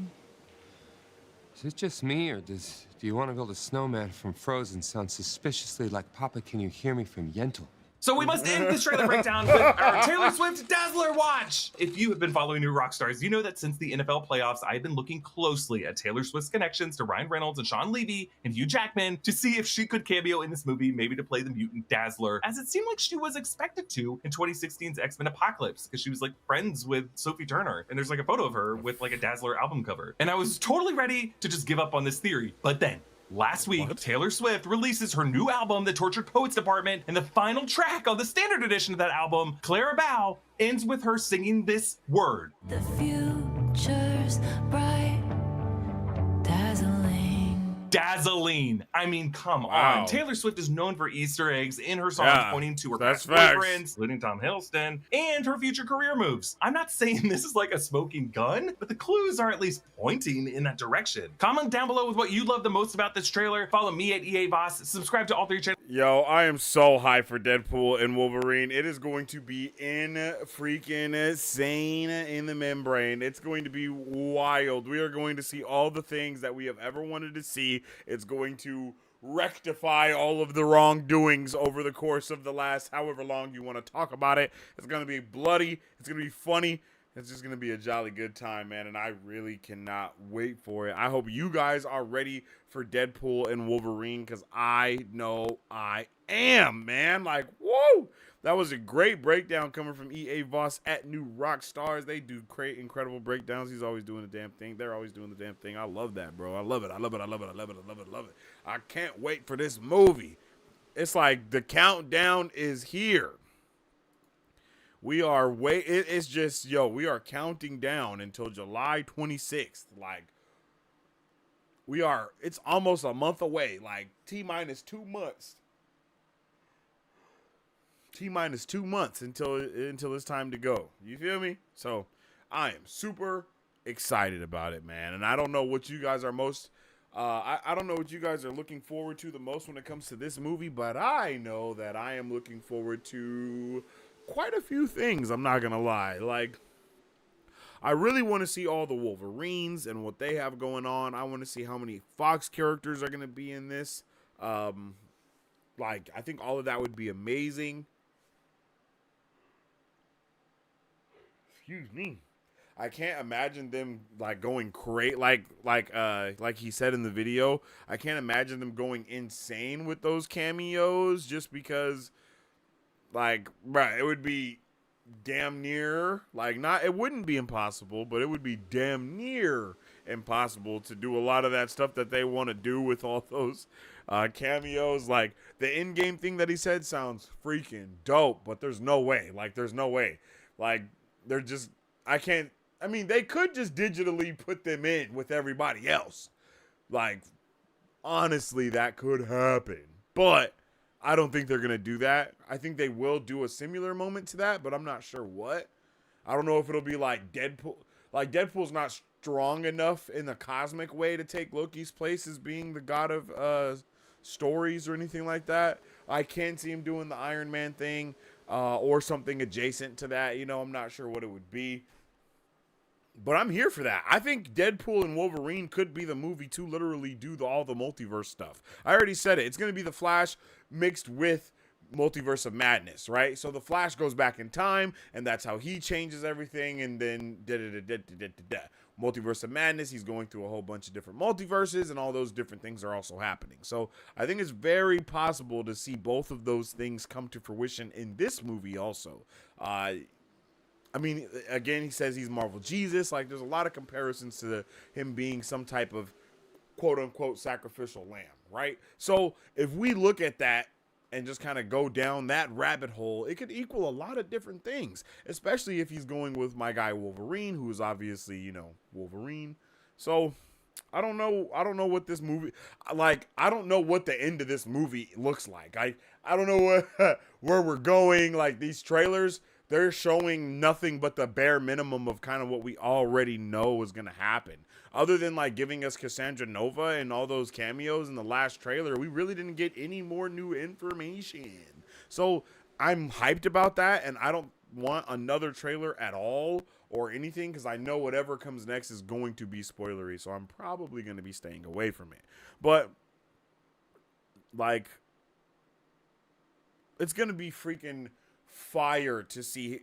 Is it just me, or do you want to build a snowman from Frozen sound suspiciously like Papa Can You Hear Me from Yentl? So we must end this trailer breakdown with our Taylor Swift Dazzler watch. If you have been following New Rockstars, you know that since the NFL playoffs, I've been looking closely at Taylor Swift's connections to Ryan Reynolds and Sean Levy and Hugh Jackman to see if she could cameo in this movie, maybe to play the mutant Dazzler, as it seemed like she was expected to in 2016's X-Men Apocalypse, because she was like friends with Sophie Turner, and there's like a photo of her with like a Dazzler album cover. And I was totally ready to just give up on this theory, but then last week, Taylor Swift releases her new album, The Tortured Poets Department, and the final track on the standard edition of that album, Clara Bow, ends with her singing this word. The future's bright, dazzling. Dazzling. I mean, come on. Taylor Swift is known for Easter eggs in her songs pointing to her past boyfriends, including Tom Hiddleston, and her future career moves. I'm not saying this is like a smoking gun, but the clues are at least pointing in that direction. Comment down below with what you love the most about this trailer. Follow me at EA Voss. Subscribe to all 3 channels. Yo, I am so hyped for Deadpool and Wolverine. It is going to be freaking insane in the membrane. It's going to be wild. We are going to see all the things that we have ever wanted to see. It's going to rectify all of the wrongdoings over the course of the last however long you want to talk about it. It's going to be bloody. It's going to be funny. It's just going to be a jolly good time, man, and I really cannot wait for it. I hope you guys are ready for Deadpool and Wolverine, because I know I am, man. Like, whoa! That was a great breakdown coming from EA Voss at New Rockstars. They do great, incredible breakdowns. He's always doing the damn thing. They're always doing the damn thing. I love that, bro. I love it. I love it. I love it. I love it. I love it. I love it. I can't wait for this movie. It's like the countdown is here. We are it's just, yo, we are counting down until July 26th. Like, it's almost a month away. Like, T-minus 2 months. T-minus 2 months until it's time to go. You feel me? So, I am super excited about it, man. And I don't know what you guys are most... I don't know what you guys are looking forward to the most when it comes to this movie, but I know that I am looking forward to quite a few things, I'm not gonna lie. Like, I really want to see all the Wolverines and what they have going on. I want to see how many Fox characters are gonna be in this. Like, I think all of that would be amazing. Excuse me. I can't imagine them like going crazy, like he said in the video. I can't imagine them going insane with those cameos, just because, like, right, it would be damn near, like, not, it wouldn't be impossible, but it would be damn near impossible to do a lot of that stuff that they want to do with all those cameos. Like, the in-game thing that he said sounds freaking dope, but there's no way. Like, there's no way. Like, they're just, I mean, they could just digitally put them in with everybody else. Like, honestly, that could happen. But I don't think they're going to do that. I think they will do a similar moment to that, but I'm not sure what. I don't know if it'll be like Deadpool. Like, Deadpool's not strong enough in the cosmic way to take Loki's place as being the god of stories or anything like that. I can see him doing the Iron Man thing or something adjacent to that. You know, I'm not sure what it would be. But I'm here for that. I think Deadpool and Wolverine could be the movie to literally do all the multiverse stuff. I already said it. It's going to be the Flash mixed with Multiverse of Madness, right? So the Flash goes back in time, and that's how he changes everything, and then Multiverse of Madness, he's going through a whole bunch of different multiverses, and all those different things are also happening. So I think it's very possible to see both of those things come to fruition in this movie also. I mean, again, he says he's Marvel Jesus. Like, there's a lot of comparisons to him being some type of quote-unquote sacrificial lamb, right? So if we look at that and just kind of go down that rabbit hole, it could equal a lot of different things, especially if he's going with my guy Wolverine, who is obviously, you know, Wolverine. So I don't know what this movie, like, I don't know what the end of this movie looks like. I don't know where we're going. Like, these trailers, they're showing nothing but the bare minimum of kind of what we already know is going to happen. Other than, like, giving us Cassandra Nova and all those cameos in the last trailer, we really didn't get any more new information. So I'm hyped about that, and I don't want another trailer at all or anything, because I know whatever comes next is going to be spoilery, so I'm probably going to be staying away from it. But, like, it's going to be freaking fire to see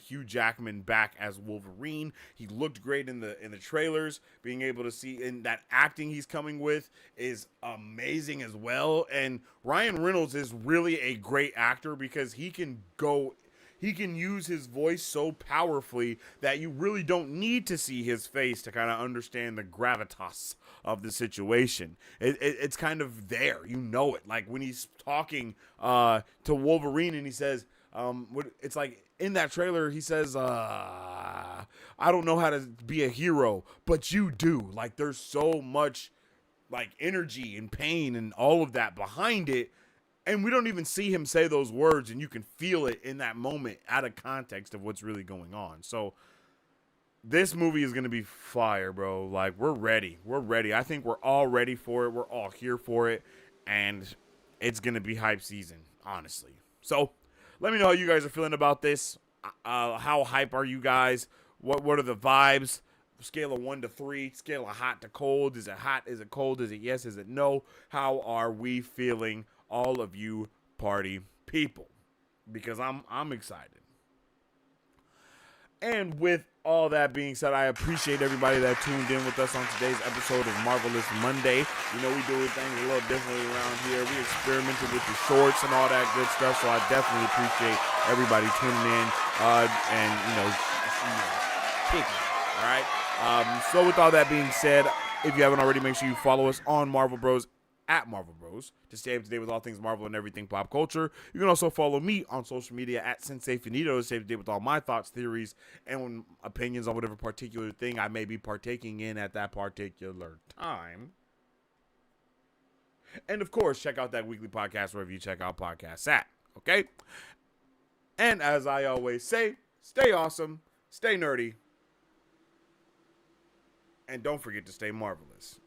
Hugh Jackman back as Wolverine. He looked great in the trailers. Being able to see in that acting he's coming with is amazing as well. And Ryan Reynolds is really a great actor because he can use his voice so powerfully that you really don't need to see his face to kind of understand the gravitas of the situation. It's kind of there, you know it. Like when he's talking to Wolverine and he says, it's like in that trailer, he says, I don't know how to be a hero, but you do. Like there's so much like energy and pain and all of that behind it. And we don't even see him say those words, and you can feel it in that moment out of context of what's really going on. So this movie is going to be fire, bro. Like, we're ready. We're ready. I think we're all ready for it. We're all here for it. And it's going to be hype season, honestly. So let me know how you guys are feeling about this. How hype are you guys? What are the vibes? Scale of 1 to 3, scale of hot to cold. Is it hot? Is it cold? Is it yes? Is it no? How are we feeling, all of you party people? Because I'm excited. And with all that being said, I appreciate everybody that tuned in with us on today's episode of Marvelous Monday. You know, we do things a little differently around here. We experimented with the shorts and all that good stuff, so I definitely appreciate everybody tuning in and, kicking. All right? So with all that being said, if you haven't already, make sure you follow us on Marvel Bros at Marvel Bros to stay up to date with all things Marvel and everything pop culture. You can also follow me on social media at Sensei Finito to stay up to date with all my thoughts, theories, and opinions on whatever particular thing I may be partaking in at that particular time. And of course, check out that weekly podcast wherever you check out podcasts at. Okay? And as I always say, stay awesome, stay nerdy, and don't forget to stay marvelous.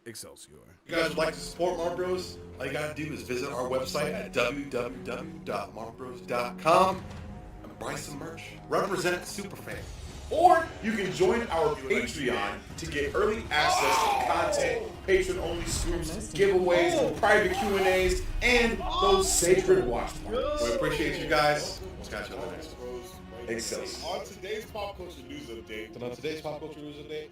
Excelsior. If you guys would like to support Marvel Bros, all you gotta do is visit our website at www.marvelbros.com and buy some merch. Represent Superfan. Or you can join our Patreon to get early access to content, patron-only scoops, giveaways, private Q&As, and those sacred watch parties. We appreciate you guys. We'll catch you on the next one. Excelsior. On today's pop culture news update. On today's pop culture news update.